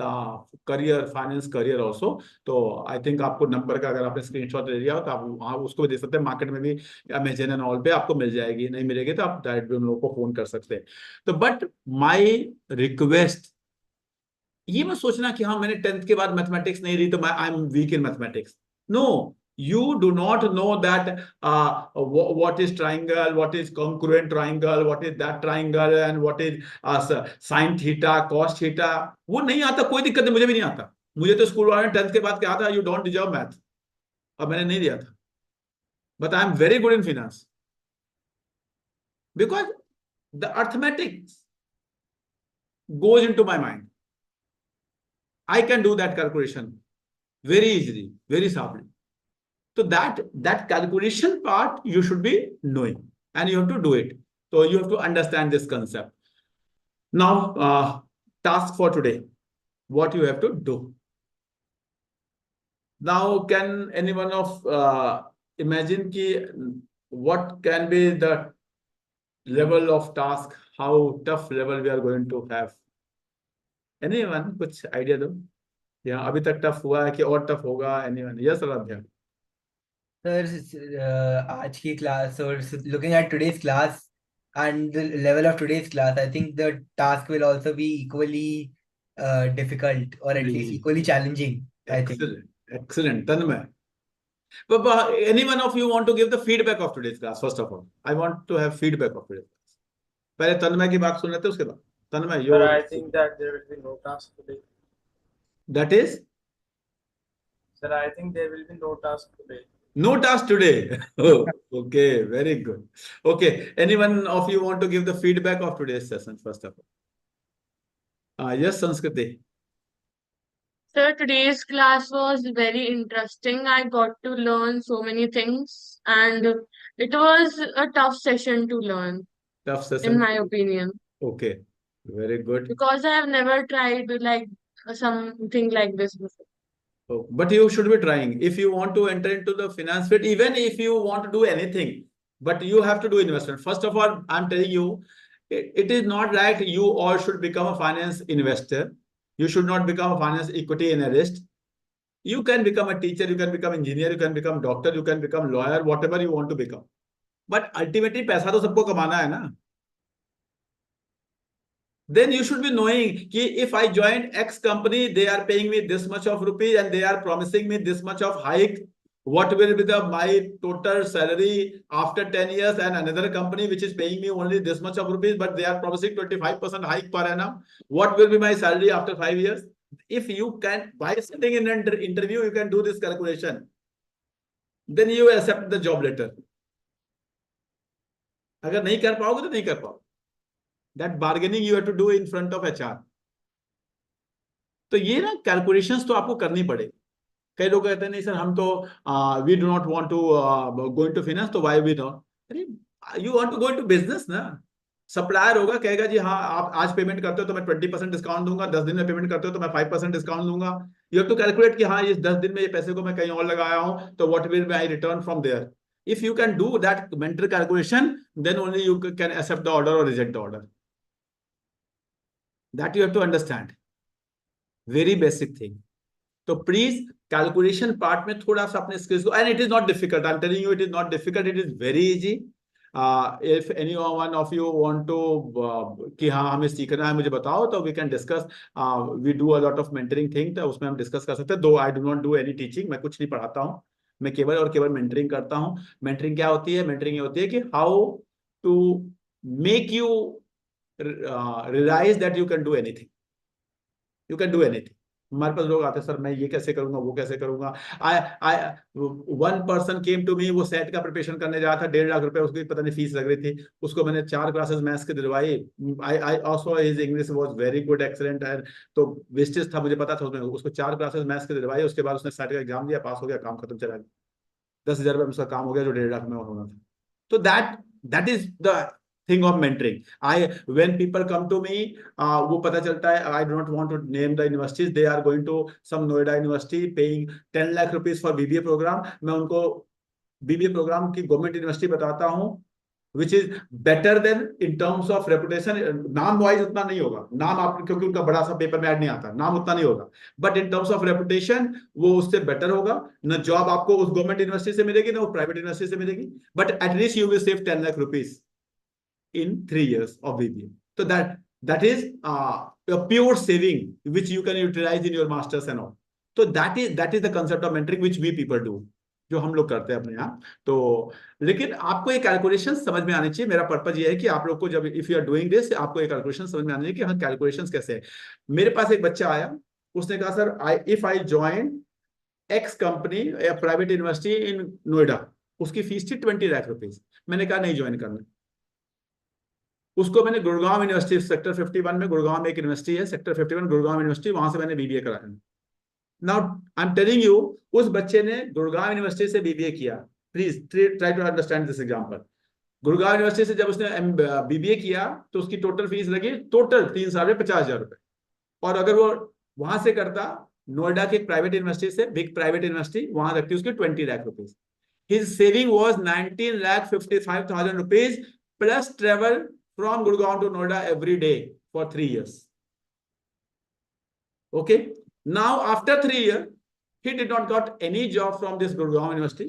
career, finance career also. तो I think आपको number का अगर आपने screenshot ले लिया हो तो आप वहाँ उसको भी दे सकते हैं. मार्केट में भी अमेजन एंड ऑल पे आपको मिल जाएगी. नहीं मिलेगी तो आप डायरेक्ट उन लोगों को फोन कर सकते हैं. तो बट माय रिक्वेस्ट, ये मत सोचना कि हाँ मैंने 10th के बाद मैथमेटिक्स नहीं ली तो I am weak in mathematics. No, you do not know that what is triangle, what is congruent triangle, what is that triangle, and what is sin theta, cos theta. वो नहीं आता, कोई दिक्कत नहीं, मुझे भी नहीं आता. मुझे तो स्कूल वाले ने 10th के बाद कहा था यू डोंट डिजर्व मैथ, और मैंने नहीं दिया था. But I am very good in finance because the arithmetics goes into my mind. I can do that calculation very easily, very sharply. So that calculation part you should be knowing, and you have to do it. So you have to understand this concept. Now, task for today, what you have to do. Now, can anyone of imagine ki what can be the level of task, how tough level we are going to have? Anyone, कुछ idea दो. या अभी तक tough हुआ है कि और tough होगा? Anyone? Yes, Aradhya. Sir, आज की class, or looking at today's class and the level of today's class, I think the task will also be equally difficult, or at least equally challenging. Excellent, excellent. Tanmay. But any one of you want to give the feedback of today's class? First of all, I want to have feedback of today's class. पहले तन्मय की बात सुन लेते हैं, उसके बाद तन्मय. Sir, I think that there will be no task today. That is? Sir, I think there will be no task today. No task today. Oh, okay, very good. Okay, anyone of you want to give the feedback of today's session first of all? Yes, Sanskriti. Sir, today's class was very interesting. I got to learn so many things, and it was a tough session to learn, Tough session. in my opinion, Okay, very good. because I have never tried like something like this before. Oh, but you should be trying. If you want to enter into the finance field, even if you want to do anything, but you have to do investment. First of all, I'm telling you, it is not right you all should become a finance investor. You should not become a finance equity analyst. You can become a teacher, you can become engineer, you can become doctor, you can become lawyer, whatever you want to become. But ultimately, पैसा तो सबको कमाना है ना. Then you should be knowing कि if I join X company, they are paying me this much of rupees and they are promising me this much of hike. What will be my total salary after 10 years? And another company which is paying me only this much of rupees, but they are promising 25% hike per annum. What will be my salary after 5 years? If you can, by sitting in an interview, you can do this calculation. Then you accept the job letter. अगर नहीं कर पाओगे तो नहीं कर पाओगे. That bargaining you have to do in front of HR. तो ये ना कैलकुलेशंस तो आपको करनी पड़ेगी. कई लोग कहते हैं नहीं सर हम तो we do not want to go into finance, तो व्हाई वी नॉट? अरे you want to go into business ना. सप्लायर होगा, कहेगा जी हाँ आप आज पेमेंट करते हो तो मैं 20% डिस्काउंट दूंगा, 10 दिन में पेमेंट करते हो तो मैं 5% डिस्काउंट दूंगा. यू हैव टू कैलकुलेट कि हाँ इस 10 दिन में ये पैसे को मैं कहीं और लगाया हूँ तो what will be I return from there. If you can do that mental calculation, then only you can accept the order or reject the order. That you have to understand. Very basic thing. So please, calculation part में थोड़ा सा अपने skills को, and it is not difficult. I'm telling you, it is not difficult. It is very easy. If any one of you want to कि हाँ हमें सीखना है मुझे बताओ तो we can discuss. We do a lot of mentoring thing, तो उसमें हम discuss कर सकते हैं. Though I do not do any teaching, मैं कुछ नहीं पढ़ाता हूँ, मैं केवल और केवल मेंटरिंग करता हूँ. मेंटरिंग क्या होती है? मेंटरिंग ये होती है कि how to make you realize that you can do anything. You can do anything. हमारे पास लोग आते हैं, सर मैं ये कैसे करूंगा, वो कैसे करूंगा। I one person came to me, वो सेट का प्रिपरेशन करने जा था, 1.5 लाख रुपए उसकी पता नहीं फीस लग रही थी, उसको मैंने 4 क्लासेस मैथ्स के दिलवाई। I also his English was very good, excellent, and तो वेस्टेज था, मुझे पता था उसमें, उसको 4 क्लासेस मैथ्स के दिलवाई, उसके बाद उसने सेट का एग्जाम दिया, पास हो गया, काम खत्म, चला गया। 10,000 रुपये में उसका काम हो गया जो 1.5 लाख में होना था। तो that is the thing of mentoring. When people come to me, वो पता चलता है, I do not want to name the universities, they are going to some Noida university paying 10 lakh rupees for BBA program, मैं उनको BBA program की government university बताता हूँ, which is better than in terms of reputation. नाम wise उतना नहीं होगा, नाम आप, क्योंकि उनका बड़ा सा पेपर में ऐड नहीं आता, नाम उतना नहीं होगा, but in terms of reputation वो उससे बेटर होगा। न जॉब आपको उस गवर्नमेंट यूनिवर्सिटी से मिलेगी, ना वो प्राइवेट यूनिवर्सिटी से मिलेगी, but at least you will save 10 lakh rupees in 3 years of BBA. So that is a pure saving which you can utilize in your masters and all. So that is the concept of mentoring which we people do, जो हम लोग करते हैं अपने यहाँ। तो लेकिन आपको ये कैलकुलेशन समझ में आनी चाहिए। मेरा पर्पज ये है कि आप लोग को जब if you are doing this, आपको ये कैलकुलेशन समझ में आनी चाहिए कि हाँ कैलकुलेशन कैसे है। मेरे पास एक बच्चा आया, उसने कहा sir if I join X company private university in Noida, उसकी फीस थी 20 लाख रुपीज। मैंने कहा नहीं ज्वाइन करना। उसको मैंने गुड़गांव यूनिवर्सिटी सेक्टर 51 में, गुड़गांव में एक यूनिवर्सिटी है सेक्टर 51 गुड़गांव यूनिवर्सिटी, वहां से मैंने बीबीए कराया। Now I am telling you, उस बच्चे ने गुड़गांव यूनिवर्सिटी से बीबीए किया। Please try to understand this example. Gurgaon university से जब उसने बीबीए किया तो उसकी टोटल फीस लगी, टोटल 3 साल में 50,000 रुपए। और अगर वो वहां से करता नोएडा की प्राइवेट यूनिवर्सिटी से, बिग प्राइवेट यूनिवर्सिटी, वहां रखती उसकी 20 lakh rupees. His saving was 19,55,000 rupees plus travel from Gurgaon to Noida every day for 3 years. Okay. Now after 3 years, he did not got any job from this Gurgaon University,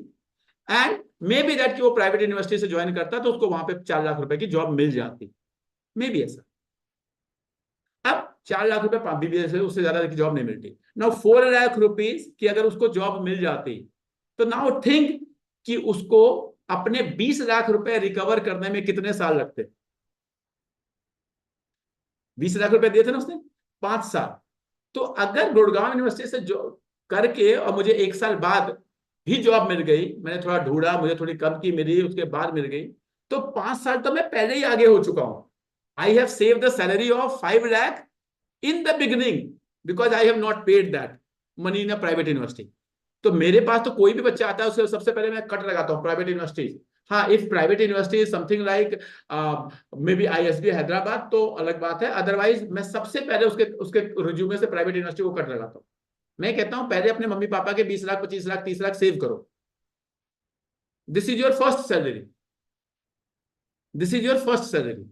and maybe that कि वो private university से join करता तो उसको वहां पे 4 लाख रुपए की जॉब मिल जाती, मे बी ऐसा। अब 4 लाख रुपए बीबीए से उससे ज्यादा की जॉब नहीं मिलती। नाउ 4 लाख रुपीज की अगर उसको जॉब मिल जाती, तो नाउ थिंक कि उसको अपने 20 लाख रुपए रिकवर करने में कितने साल लगते। 20 लाख रुपए दिए थे ना उसने, 5 साल। तो अगर गुड़गांव यूनिवर्सिटी से जो करके और मुझे 1 साल बाद भी जॉब मिल गई, मैंने थोड़ा ढूंढा, मुझे थोड़ी कम की मिली, उसके बाद मिल गई, तो 5 साल तो मैं पहले ही आगे हो चुका हूं। I have save the salary of 5 lakh in the beginning because I have not paid that money in a private university. तो मेरे पास तो कोई भी बच्चा आता है उससे सबसे पहले मैं कट लगाता हूँ प्राइवेट यूनिवर्सिटी। हाँ, if private university is something like may be ISB Hyderabad तो अलग बात है, अदरवाइज मैं सबसे पहले उसके रिज्यूमे से प्राइवेट यूनिवर्सिटी को कट लगाता हूँ। मैं कहता हूं पहले अपने मम्मी पापा के 20 लाख 25 लाख 30 लाख सेव करो। This is your first salary, this is your first salary.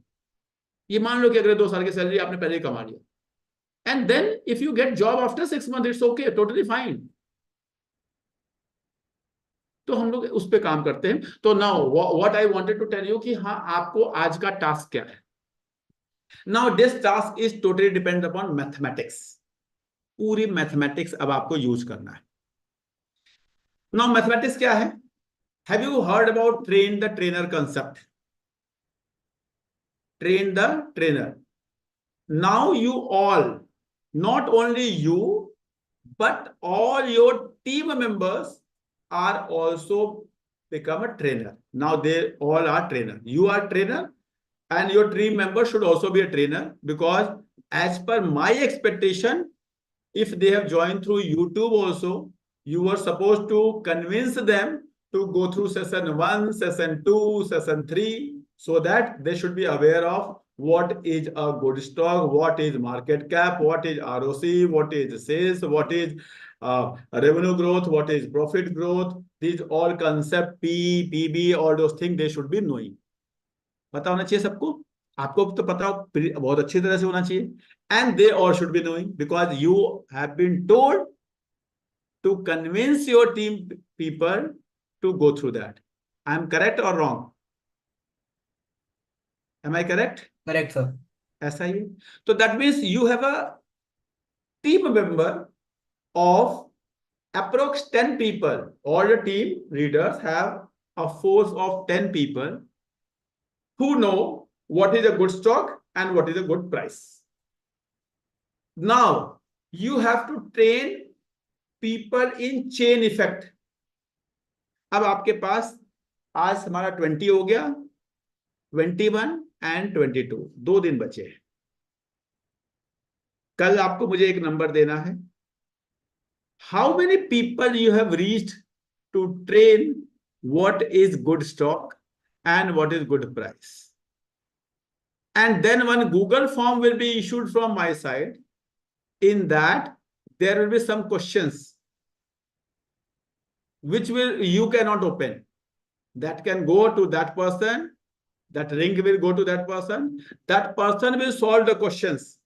ये मान लो कि अगले 2 साल की सैलरी आपने पहले ही कमा लिया, and then if you get job after 6 months it's okay, totally fine. तो हम लोग उस पे काम करते हैं। तो now what I wanted to tell you कि हाँ आपको आज का टास्क क्या है। Now this task is totally depend upon mathematics. पूरी मैथमेटिक्स अब आपको यूज करना है। नाउ मैथमेटिक्स क्या है? Have you heard about train the trainer concept? Train the trainer. Now you all, not only you but all your team members are also become a trainer. Now they all are trainer. You are trainer and your team member should also be a trainer, because as per my expectation, if they have joined through YouTube also, you were supposed to convince them to go through session 1, session 2, session 3, so that they should be aware of what is a good stock, what is market cap, what is ROC, what is sales, what is revenue growth, what is profit growth. These all concept P, PB, all those things they should be knowing. पता होना चाहिए सबको। आपको तो पता हो बहुत अच्छी तरह से होना चाहिए, and they all should be knowing because you have been told to convince your team people to go through that. I am correct or wrong? Am I correct? Correct, sir. ऐसा ही। तो that means you have a team member of approx 10 people. All the team leaders have a force of 10 people who know what is a good stock and what is a good price. Now, you have to train people in chain effect. अब आपके पास आज हमारा 20 हो गया, 21 and 22, 2 दिन बचे हैं. कल आपको मुझे एक नंबर देना है. How many people you have reached to train what is good stock and what is good price? And then one Google form will be issued from my side. In that, there will be some questions which you cannot open. That can go to that person. That link will go to that person. That person will solve the questions.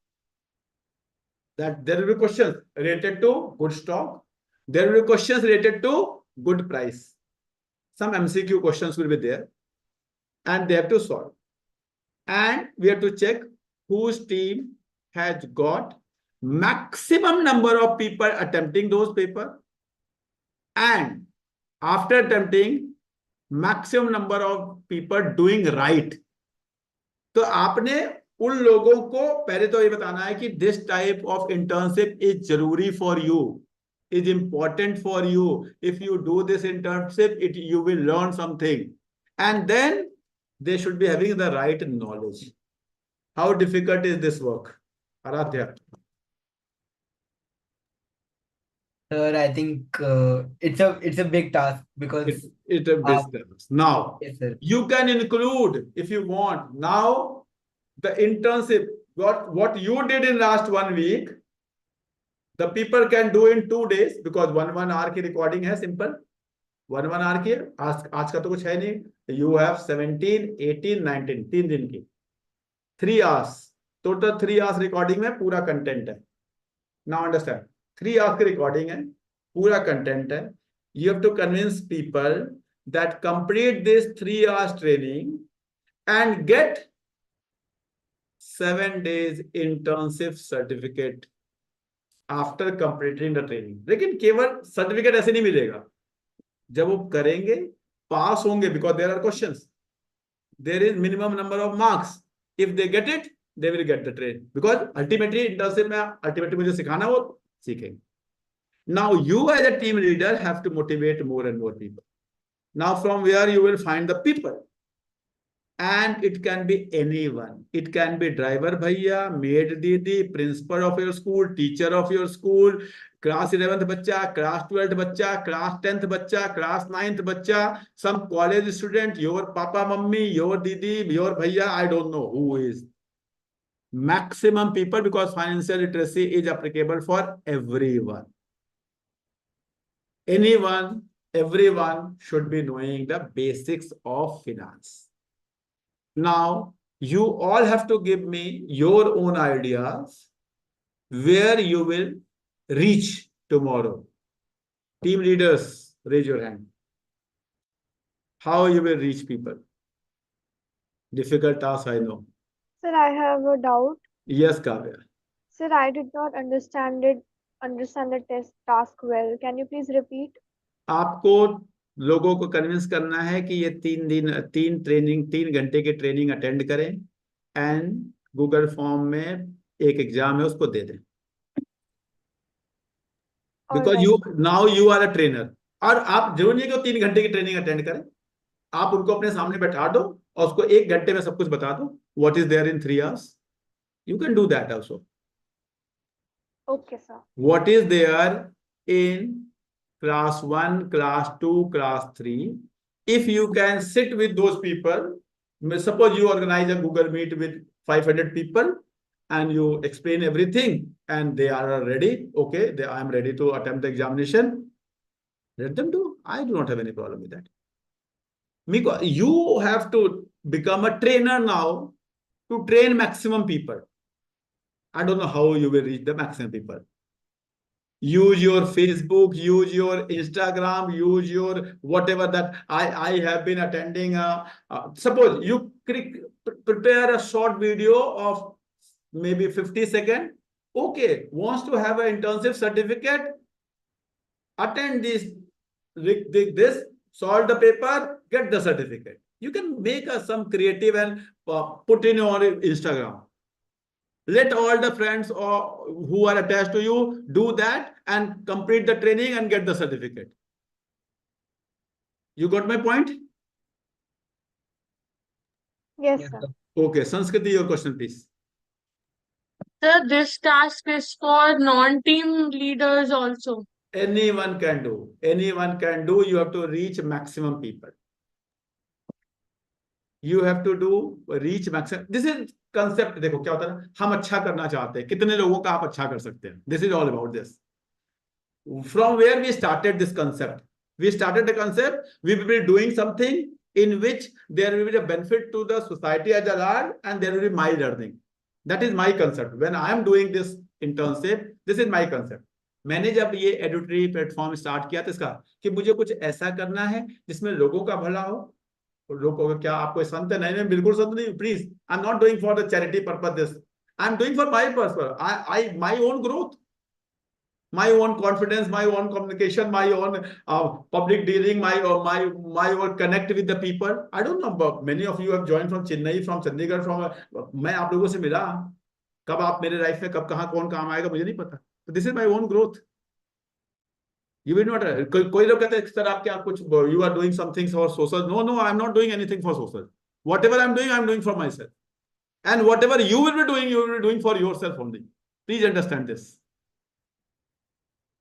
That there will be questions related to good stock. There will be questions related to good price. Some MCQ questions will be there, and they have to solve. And we have to check whose team has got maximum number of people attempting those papers, and after attempting, maximum number of people doing right. तो आपने उन लोगों को पहले तो ये बताना है कि this type of internship is जरूरी for you, is important for you. If you do this internship, you will learn something, and then they should be having the right knowledge. How difficult is this work, Aradhya? Sir, I think it's a big task because It's a big task. Now, yes, sir. you can include if you want. Now, the internship, what you did in last 1 week, the people can do in 2 days because 1 hour की recording है simple. 1 hour की है. आज का तो कुछ है नहीं. You have 17, 18, 19, 3 दिन की. 3 hours. Total 3 hours recording में पूरा content है. Now understand. 3 hours की recording है. पूरा content है. You have to convince people that complete this 3 hours training and get 7 days internship certificate after completing the training. लेकिन केवल सर्टिफिकेट ऐसे नहीं मिलेगा. जब वो करेंगे पास होंगे because there are questions. There is minimum number of marks. If they get it, they will get the train. Because ultimately internship में ultimately मुझे सिखाना वो सीखेंगे. Now you as a team leader have to motivate more and more people. Now from where you will find the people. And it can be anyone. It can be driver bhaiya, maid didi, principal of your school, teacher of your school, class 11th bacha, class 12th bacha, class 10th bacha, class 9th bacha, some college student, your papa, mummy, your didi, your bhaiya, I don't know who is. Maximum people because financial literacy is applicable for everyone. Anyone, everyone should be knowing the basics of finance. Now, you all have to give me your own ideas where you will reach tomorrow. Team leaders, raise your hand. How you will reach people? Difficult task, I know. Sir, I have a doubt. Yes, Kavya. Sir, I did not understand the task well. Can you please repeat? आपको लोगों को convince करना है कि ये 3 घंटे की training attend करें एंड गूगल फॉर्म में एक एग्जाम है उसको दे दें. Because you are a trainer. और आप जरूर नहीं कि 3 घंटे की ट्रेनिंग अटेंड करें. आप उनको अपने सामने बैठा दो और उसको 1 घंटे में सब कुछ बता दो. What is there in 3 hours. You can do that also. Okay, sir. What is there in class 1, class 2, class 3? If you can sit with those people, suppose you organize a Google Meet with 500 people and you explain everything and they are ready. Okay, I am ready to attempt the examination. Let them do. I do not have any problem with that. Because you have to become a trainer now to train maximum people. I don't know how you will reach the maximum people. Use your Facebook, use your Instagram, use your whatever that I have been attending. Suppose you prepare a short video of maybe 50 seconds. Okay, wants to have an internship certificate, attend this, solve the paper, get the certificate. You can make some creative and put in your Instagram. Let all the friends or who are attached to you do that and complete the training and get the certificate. You got my point? Yes, Yes, sir. sir. Okay, Sanskriti, your question, please. Sir, this task is for non-team leaders also. Anyone can do. Anyone can do. You have to reach maximum people. You have to do reach maximum. This is concept. देखो क्या होता है ना, हम अच्छा करना चाहते हैं, कितने लोगों का आप अच्छा कर सकते हैं. This is all about this. From where we started this concept? We started the concept. We will be doing something in which there will be a benefit to the society as a large, and there will be my learning. That is my concept. When I am doing this internship, this is my concept. मैंने जब ये एडुट्री platform start किया था इसका कि मुझे कुछ ऐसा करना है जिसमें लोगों का भला हो. लोग कहोगे क्या आप कोई संत है? नहीं नहीं, बिल्कुल संत नहीं. Please, I am not doing for the charity purpose this. I am doing for my purpose. I my own growth, my own confidence, my own communication, my own public dealing, my own connect with the people. I don't know, but many of you have joined from Chennai, from Chandigarh, from मैं आप लोगों से मिला. कब आप मेरे life में कब कहाँ कौन काम आएगा मुझे नहीं पता. तो this is my own growth. You will not. कोई लोग कहते हैं सर आप क्या कुछ you are doing something for social. No, no, I am not doing anything for social. Whatever I am doing for myself. And whatever you will be doing, you will be doing for yourself only. Please understand this.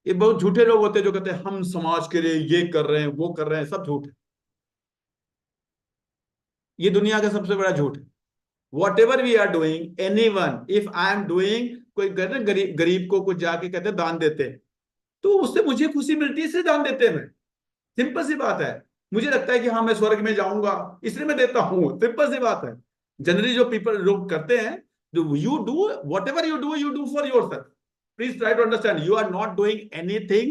ये बहुत झूठे लोग होते हैं जो कहते हैं हम समाज के लिए ये कर रहे हैं वो कर रहे हैं. सब झूठ है. ये दुनिया का सबसे बड़ा झूठ है. Whatever we are doing, anyone, if I am doing, कोई कहते हैं गरीब को कुछ जाके कहते हैं दान देते हैं, तो उससे मुझे खुशी मिलती है इसलिए दान देते हैं. मैं सिंपल सी बात है. मुझे लगता है कि हाँ मैं स्वर्ग में जाऊंगा इसलिए मैं देता हूं. सिंपल सी बात है. जनरली जो पीपल लोग करते हैं, you do what ever you do for your self. Please try to understand, you are not doing anything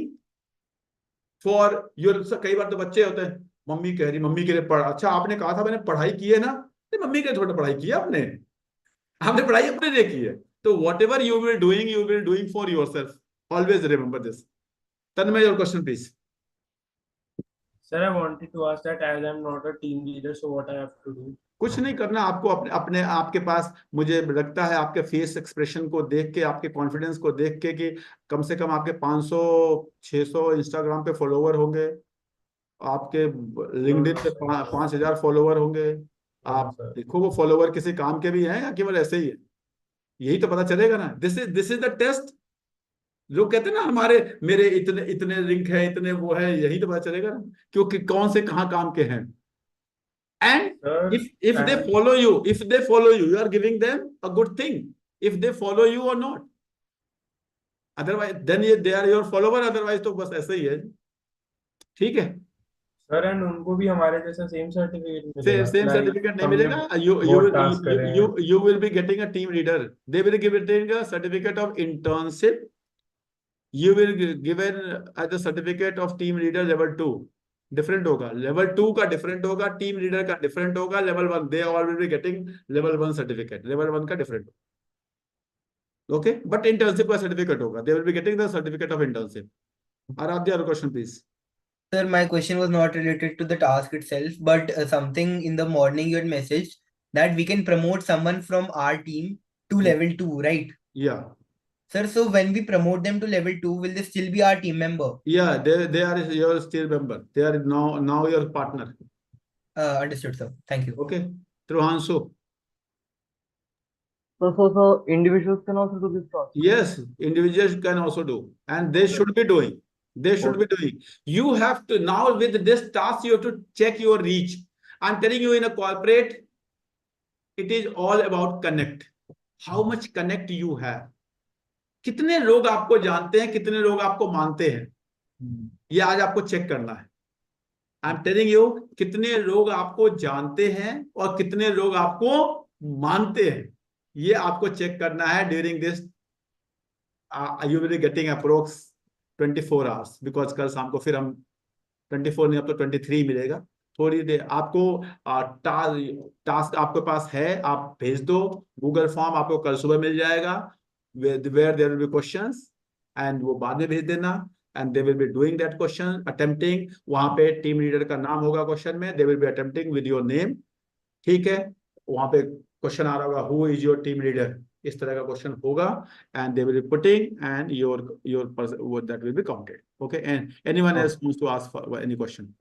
for your. कई बार तो बच्चे होते हैं, मम्मी कह रही, मम्मी के लिए पढ़. अच्छा आपने कहा था मैंने पढ़ाई की है ना. नहीं, मम्मी के लिए थोड़ा पढ़ाई की है आपने पढ़ाई अपने लिए की है. तो whatever you will doing for yourself. Always remember this. Tanmay, your question please. Sir, I wanted to ask that as I'm not a team leader, so what I have to do? कुछ नहीं करना आपको. अपने आपके पास मुझे लगता है आपके फेस एक्सप्रेशन को देख के, आपके कॉन्फिडेंस को देख के कि कम से कम आपके 500-600 इंस्टाग्राम पे फॉलोवर होंगे, आपके लिंक्डइन पे 5000 फॉलोवर होंगे. आप देखो वो फॉलोवर किसी काम के भी हैं या केवल ऐसे ही है, यही तो पता चलेगा ना. This is the test. लोग कहते हैं ना हमारे मेरे इतने लिंक है, इतने वो है, यही तो पता चलेगा ना क्योंकि कौन से कहाँ काम के हैं. And if they follow you, you are giving them a good thing. If they follow you or not, otherwise then they are your follower. Otherwise तो बस ऐसे ही है. ठीक है. सर एंड उनको भी हमारे जैसा सेम सर्टिफिकेट मिलेगा. सेम सर्टिफिकेट नहीं मिलेगा. You will be getting a team leader. They will give a certificate of internship. You will given as a certificate of team leader level 2. Different होगा. Level 2 का different होगा, team leader का different होगा. Level 1 they all will be getting level 1 certificate. Level 1 का different. Okay, but internship का certificate होगा. They will be getting the certificate of internship. Aradhya, your question please. Sir, my question was not related to the task itself, but something in the morning you had messaged that we can promote someone from our team to level 2, right? Yeah. Sir, so when we promote them to level 2, will they still be our team member? Yeah, they are your still member. They are now your partner. Understood, sir. Thank you. Okay. Truhanshu. So individuals can also do this task? Yes, individuals can also do, and they should be doing. They should be doing. You have to now with this task, you have to check your reach. I'm telling you, in a corporate, it is all about connect. How much connect you have. कितने लोग आपको जानते हैं, कितने लोग आपको मानते हैं, ये आज आपको चेक करना है. आई एम टेलिंग यू, कितने लोग आपको जानते हैं और कितने लोग आपको मानते हैं, ये आपको चेक करना है. During this you will be getting approx 24 hours, because कल शाम को फिर हम 24 नहीं, अब तो 23 मिलेगा. थोड़ी देर आपको टास्क आपके पास है, आप भेज दो. गूगल फॉर्म आपको कल सुबह मिल जाएगा, where there will be questions, and वो बाद में भेज देना. and they will be doing that question, attempting. वहां पे टीम लीडर का नाम होगा क्वेश्चन में. they will be attempting with your name. ठीक है. वहां पे क्वेश्चन आ रहा होगा, who is your team leader. इस तरह का क्वेश्चन होगा and they will be putting and your word that will be counted. Okay, and anyone else wants to ask for any question?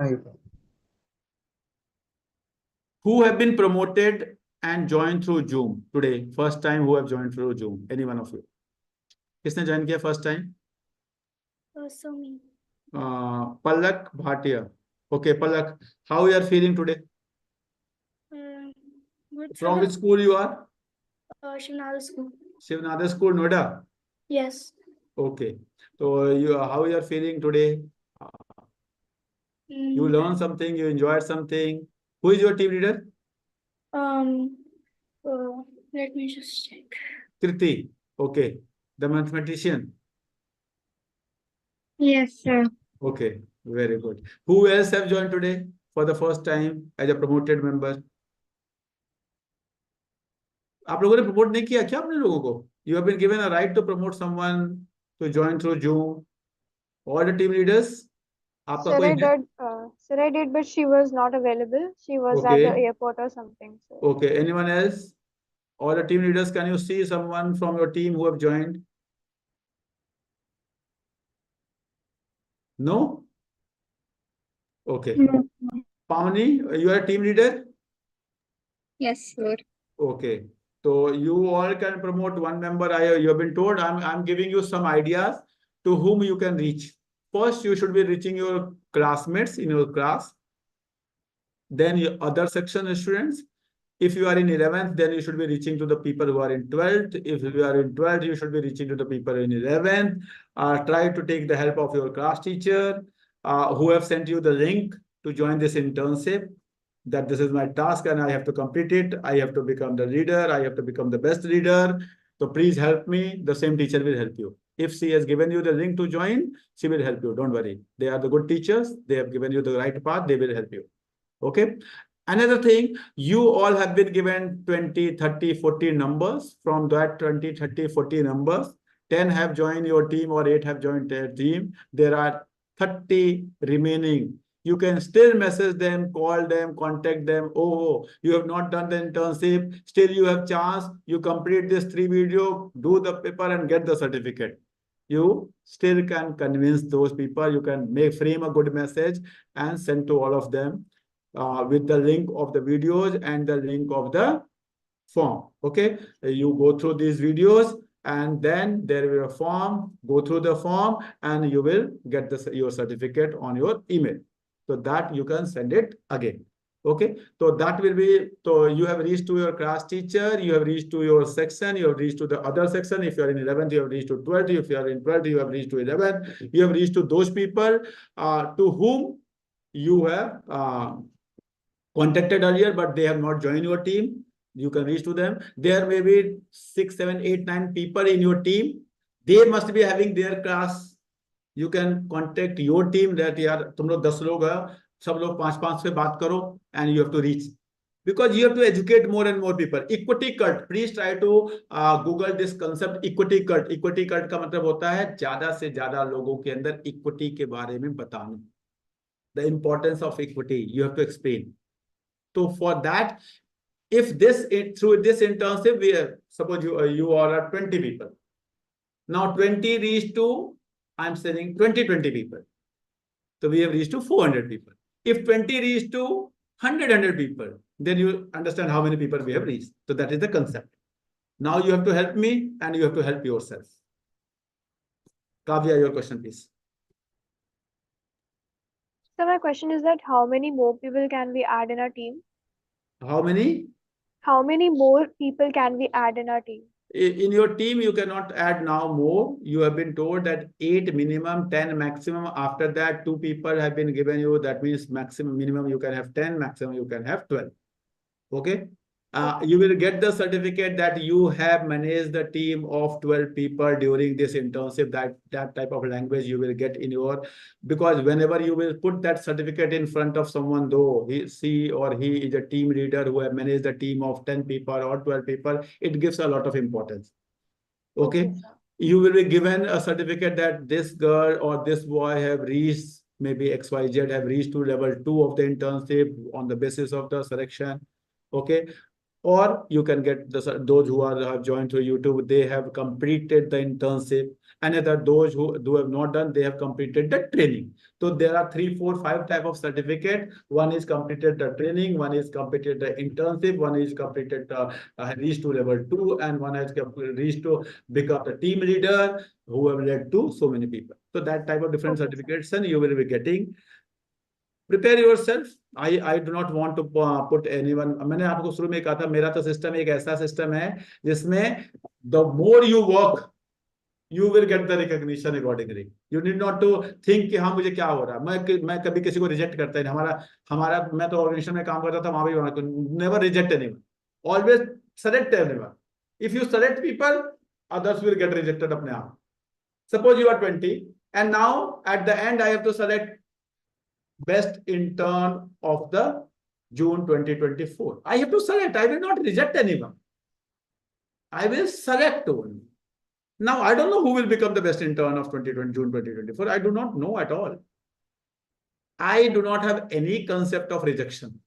Who have been promoted and joined through Zoom today? First time who have joined through Zoom? Any one of you? किसने join किया first time? So me. Palak Bhatia. Okay, Palak, how you are feeling today? Good. From which school you are? Shinal school. Shivnada School, Noida. Yes. Okay. So you how you are feeling today? You learned something, you enjoyed something. Who is your team leader? Let me just check. Kriti. Okay. The mathematician. Yes, sir. Okay. Very good. Who else have joined today for the first time as a promoted member? आप लोगों ने promote नहीं किया क्या अपने लोगों को? You have been given a right to promote someone to join through Zoom. All the team leaders. आपका Sir, कोई I है? did. Sir, I did, but she was not available. She was at the Okay. airport or something. So. Okay. Anyone else? All the team leaders, can you see someone from your team who have joined? No? Okay. No. Pavani, you are a team leader? Yes, sir. Okay. So you all can promote one member. You have been told I'm giving you some ideas to whom you can reach. First, you should be reaching your classmates in your class. Then your other section students. If you are in 11th, then you should be reaching to the people who are in 12th. If you are in 12th, you should be reaching to the people in 11th. Try to take the help of your class teacher who have sent you the link to join this internship. That this is my task and I have to complete it. I have to become the leader. I have to become the best leader. So please help me. The same teacher will help you. If she has given you the link to join, she will help you. Don't worry. They are the good teachers. They have given you the right path. They will help you. Okay. Another thing, you all have been given 20, 30, 40 numbers. From that 20, 30, 40 numbers, 10 have joined your team or 8 have joined their team. There are 30 remaining. You can still message them, call them, contact them. Oh, you have not done the internship. Still you have chance. You complete this 3 video, do the paper and get the certificate. You still can convince those people. You can frame a good message and send to all of them. With the link of the videos and the link of the form. Okay, you go through these videos and then there will be a form. Go through the form and you will get your certificate on your email. So that you can send it again. Okay, so that will be, so you have reached to your class teacher, you have reached to your section, you have reached to the other section. If you are in 11th, you have reached to 12th. If you are in 12th, you have reached to 11th. You have reached to those people to whom you have contacted earlier, but they have not joined your team. You can reach to them. There may be 6, 7, 8, 9 people in your team. They must be having their class. You can contact your team that यार तुम लोग 10 लोग हैं, सब लोग 5-5 से बात करो, and you have to reach. Because you have to educate more and more people. Equity cult. Please try to Google this concept. Equity cult. Equity cult का मतलब होता है ज्यादा से ज्यादा लोगों के अंदर equity के बारे में बताना. The importance of equity. You have to explain. So for that, if through this internship, we suppose you are 20 people. Now 20 reached to, I'm saying 20 people. So we have reached to 400 people. If 20 reached to 100 people, then you understand how many people we have reached. So that is the concept. Now you have to help me and you have to help yourself. Kavya, your question, please. So my question is that how many more people can we add in our team? How many? How many more people can we add in our team? In your team, you cannot add now more. You have been told that 8 minimum, 10 maximum. After that, 2 people have been given you. That means maximum, minimum you can have 10, maximum you can have 12. Okay. You will get the certificate that you have managed the team of 12 people during this internship. That type of language you will get in your, because whenever you will put that certificate in front of someone, though she or he is a team leader who have managed the team of 10 people or 12 people, it gives a lot of importance. Okay. You will be given a certificate that this girl or this boy have reached, maybe XYZ have reached to level 2 of the internship on the basis of the selection. Okay. Or you can get those who have joined through YouTube, they have completed the internship. Another those who have not done, they have completed the training. So there are 3, 4, 5 type of certificate. One is completed the training, one is completed the internship, one is completed reached to level 2, and one has reached to become the team leader who have led to so many people. So that type of different certification you will be getting. Prepare yourself. I do not want to put anyone. मैंने आपको शुरू में कहा था मेरा तो system एक ऐसा सिस्टम है जिसमें the more you work you will get the recognition accordingly. You need not to think कि हाँ मुझे क्या हो रहा है. मैं कभी किसी को रिजेक्ट करता ही नहीं. हमारा मैं तो ऑर्गेनाइजेशन में काम करता था वहां भी never reject anyone. Always select everyone. If you select people, others will get rejected अपने आप. Suppose you are 20 and now at the end I have to select best intern of the June 2024. I have to select. I will not reject anyone. I will select only. Now, I don't know who will become the best intern of June 2024. I do not know at all. I do not have any concept of rejection.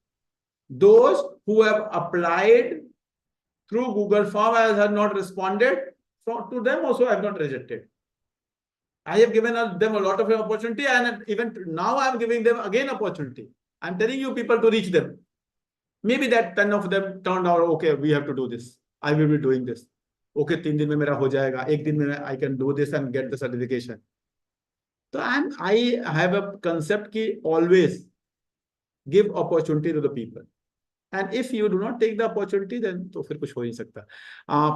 Those who have applied through Google Form and have not responded, to them also I have not rejected. I have given them a lot of opportunity, and even now I am giving them again opportunity. I am telling you people to reach them. Maybe that 10 of them turned out, okay, we have to do this. I will be doing this. Okay, 3 दिन में मेरा हो जाएगा. 1 दिन में I can do this and get the certification. So I have a concept कि always give opportunity to the people. And if you do not take the opportunity, then तो फिर कुछ हो ही नहीं सकता.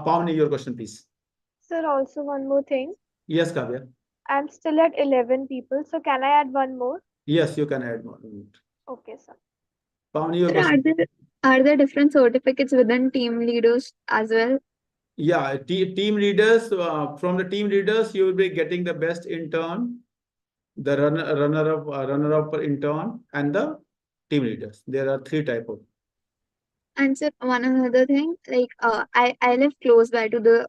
Pawni, your question, please. Sir, also one more thing. Yes, Kavya. I'm still at 11 people, so can I add one more? Yes, you can add more. Okay, sir. Pawni, your Sir, question. are there different certificates within team leaders as well? Yeah, team leaders. From the team leaders, you will be getting the best intern, the runner-up intern, and the team leaders. There are 3 types of. And sir, one another thing, like I live close by to the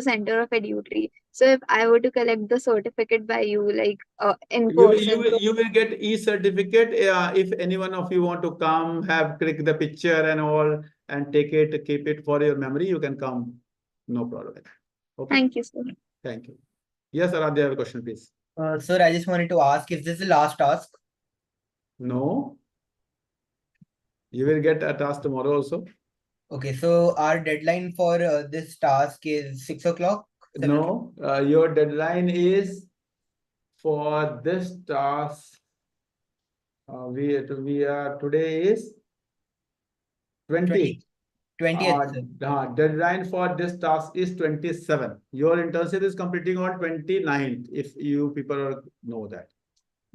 center of EDUTRI. So if I were to collect the certificate by you, like in person, You will get e-certificate. If any one of you want to come, click the picture and all, and take it, keep it for your memory, you can come. No problem. Okay. Thank you, sir. Thank you. Yes, Aradhya, have a question, please. Sir, I just wanted to ask, is this the last task? No. You will get a task tomorrow also. Okay, so our deadline for this task is 6 o'clock? No, your deadline is for this task. Today is 20. 20th. Deadline for this task is 27. Your internship is completing on 29th, if you people know that.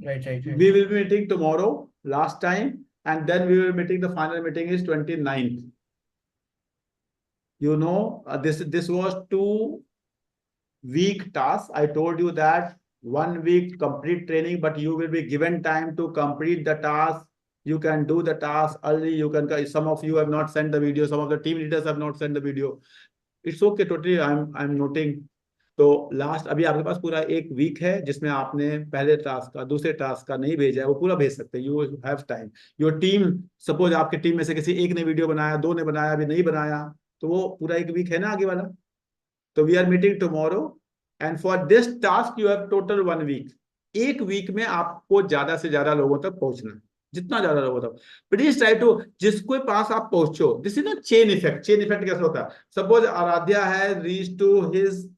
Right. We will be meeting tomorrow, last time, and then we will be meeting, the final meeting is 29th. You know, this was 2-week task. I told you that 1 week complete training, but you will be given time to complete the task. You can do the task early. You can. Some of you have not sent the video. Some of the team leaders have not sent the video. It's okay. Totally, I'm noting. तो last अभी आपके पास पूरा 1 week है जिसमें आपने पहले task का, दूसरे टास्क का नहीं भेजा है, वो पूरा भेज सकते हैं. You have time. Your team, suppose आपके टीम में से किसी एक ने वीडियो बनाया, 2 ने बनाया, अभी नहीं बनाया, तो वो पूरा 1 वीक है ना आगे वाला. तो we are meeting tomorrow and for this task you have total 1 week. 1 week में आपको ज्यादा से ज्यादा लोगों तक पहुंचना है, जितना ज्यादा लोगों तक. प्लीज ट्राई टू, जिसके पास आप पहुंचो. This is not chain effect. Chain effect कैसे होता है? सपोज आराध्या है reach to his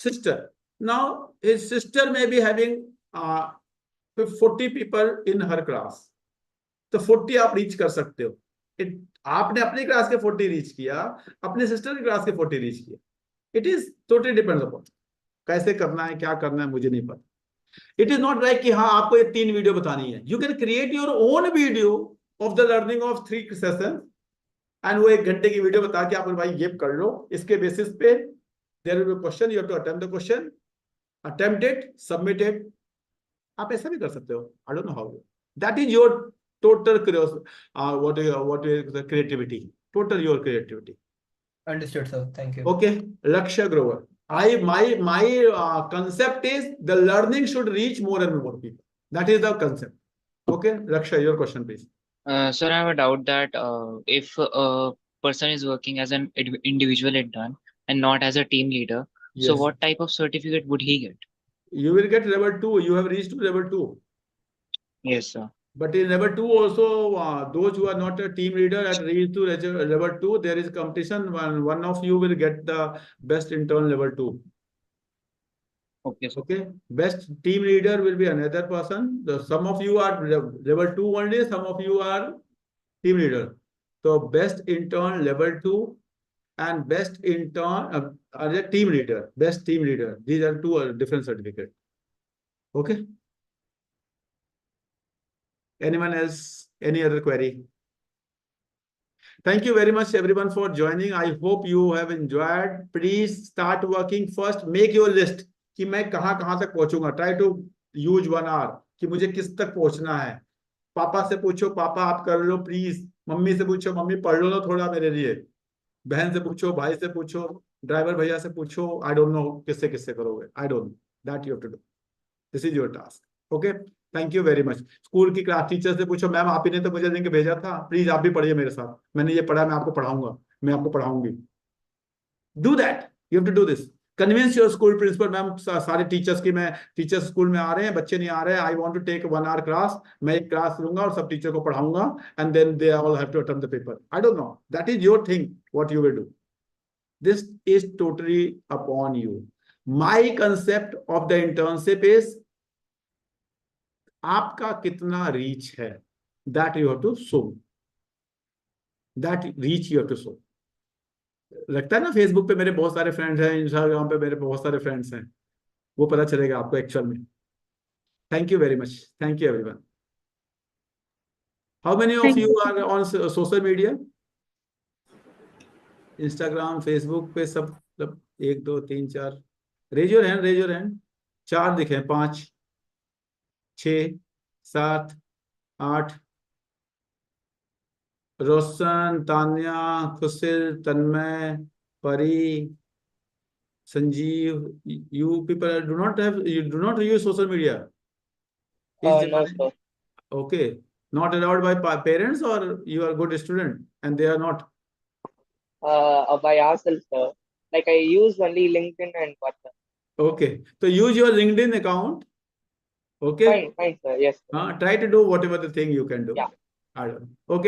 sister. Now his sister may be having 40 people in her class. तो 40 आप रीच कर सकते हो. आपने अपनी क्लास के 40 रीच किया, अपने सिस्टर की क्लास के 40 रीच किया. It is totally depends upon कैसे करना है, क्या करना है, मुझे नहीं पता. इट इज नॉट लाइक कि हाँ आपको ये 3 वीडियो बतानी है. You can create your own video of the learning of 3 session and वो 1 घंटे की वीडियो बता के आप भाई ये कर लो. इसके बेसिस पे there will be a question, you have to attempt the question, attempt it, submit it. आप ऐसा भी कर सकते हो. I don't know how. That is your total curiosity. What is the creativity? Total your creativity. Understood, sir. Thank you. Okay, Lakshya Grover. My concept is the learning should reach more and more people. That is the concept. Okay, Lakshya, your question, please. Sir, I have a doubt that if a person is working as an individual intern and not as a team leader. So Yes. what type of certificate would he get? You will get level 2. You have reached to level 2. Yes, sir. But in level 2 also, those who are not a team leader and reach to level 2, there is competition. One of you will get the best intern level 2. Okay, sir. Okay. Best team leader will be another person. Some of you are level 2 only, some of you are team leader. So best intern level 2 and best intern are a team leader, best team leader. These are two different certificates. Okay. Anyone else? Any other query? Thank you very much, everyone, for joining. I hope you have enjoyed. Please start working first. Make your list कि मैं कहाँ तक पहुंचूंगा. Try to use 1 hour कि मुझे किस तक पहुंचना है. पापा से पूछो, पापा आप कर लो प्लीज. मम्मी से पूछो, मम्मी पढ़ लो थोड़ा मेरे लिए. बहन से पूछो, भाई से पूछो, ड्राइवर भैया से पूछो. I don't know किससे किससे करोगे. I don't know. That you have to do. This is your task. Okay. Thank you very much. School की क्लास टीचर से पूछो, मैम आप ही ने तो मुझे लिंक भेजा था, प्लीज आप भी पढ़िए मेरे साथ. मैंने ये पढ़ा, मैं आपको पढ़ाऊंगा, मैं आपको पढ़ाऊंगी. Do that. You have to do this. Convince your school principal, ma'am सारे टीचर्स की, मैं टीचर्स स्कूल में आ रहे हैं, बच्चे नहीं आ रहे हैं. I want to take 1 hour class. मैं एक क्लास लूंगा और सब टीचर को पढ़ाऊंगा and then they all have to attempt the paper. I don't know. That is your thing, what you will do. This is totally upon you. My concept of the internship is आपका कितना reach है. That you have to show. That reach you have to show. लगता है ना Facebook पे मेरे बहुत सारे फ्रेंड्स हैं, इंस्टाग्राम पे मेरे बहुत सारे फ्रेंड्स हैं, वो पता चलेगा आपको एक्चुअल में. Thank you very much. Thank you everyone. How many of you are on social media? Instagram, Facebook पे सब 1 2 3 4. Raise your hand, raise your hand. 4 दिखे, 5 6 7 8. रोशन, तान्या, खुशिल, तन्मय, परी, Sanjeev, you people do not use social media. No, sir. Okay. Not allowed by parents, or you are a good student and they are not? By ourselves, sir. Like I use only LinkedIn and WhatsApp. Okay. So use your LinkedIn account. Okay. Fine, sir. Yes, sir. Try to do whatever the thing you can do. Yeah. I don't know. Okay.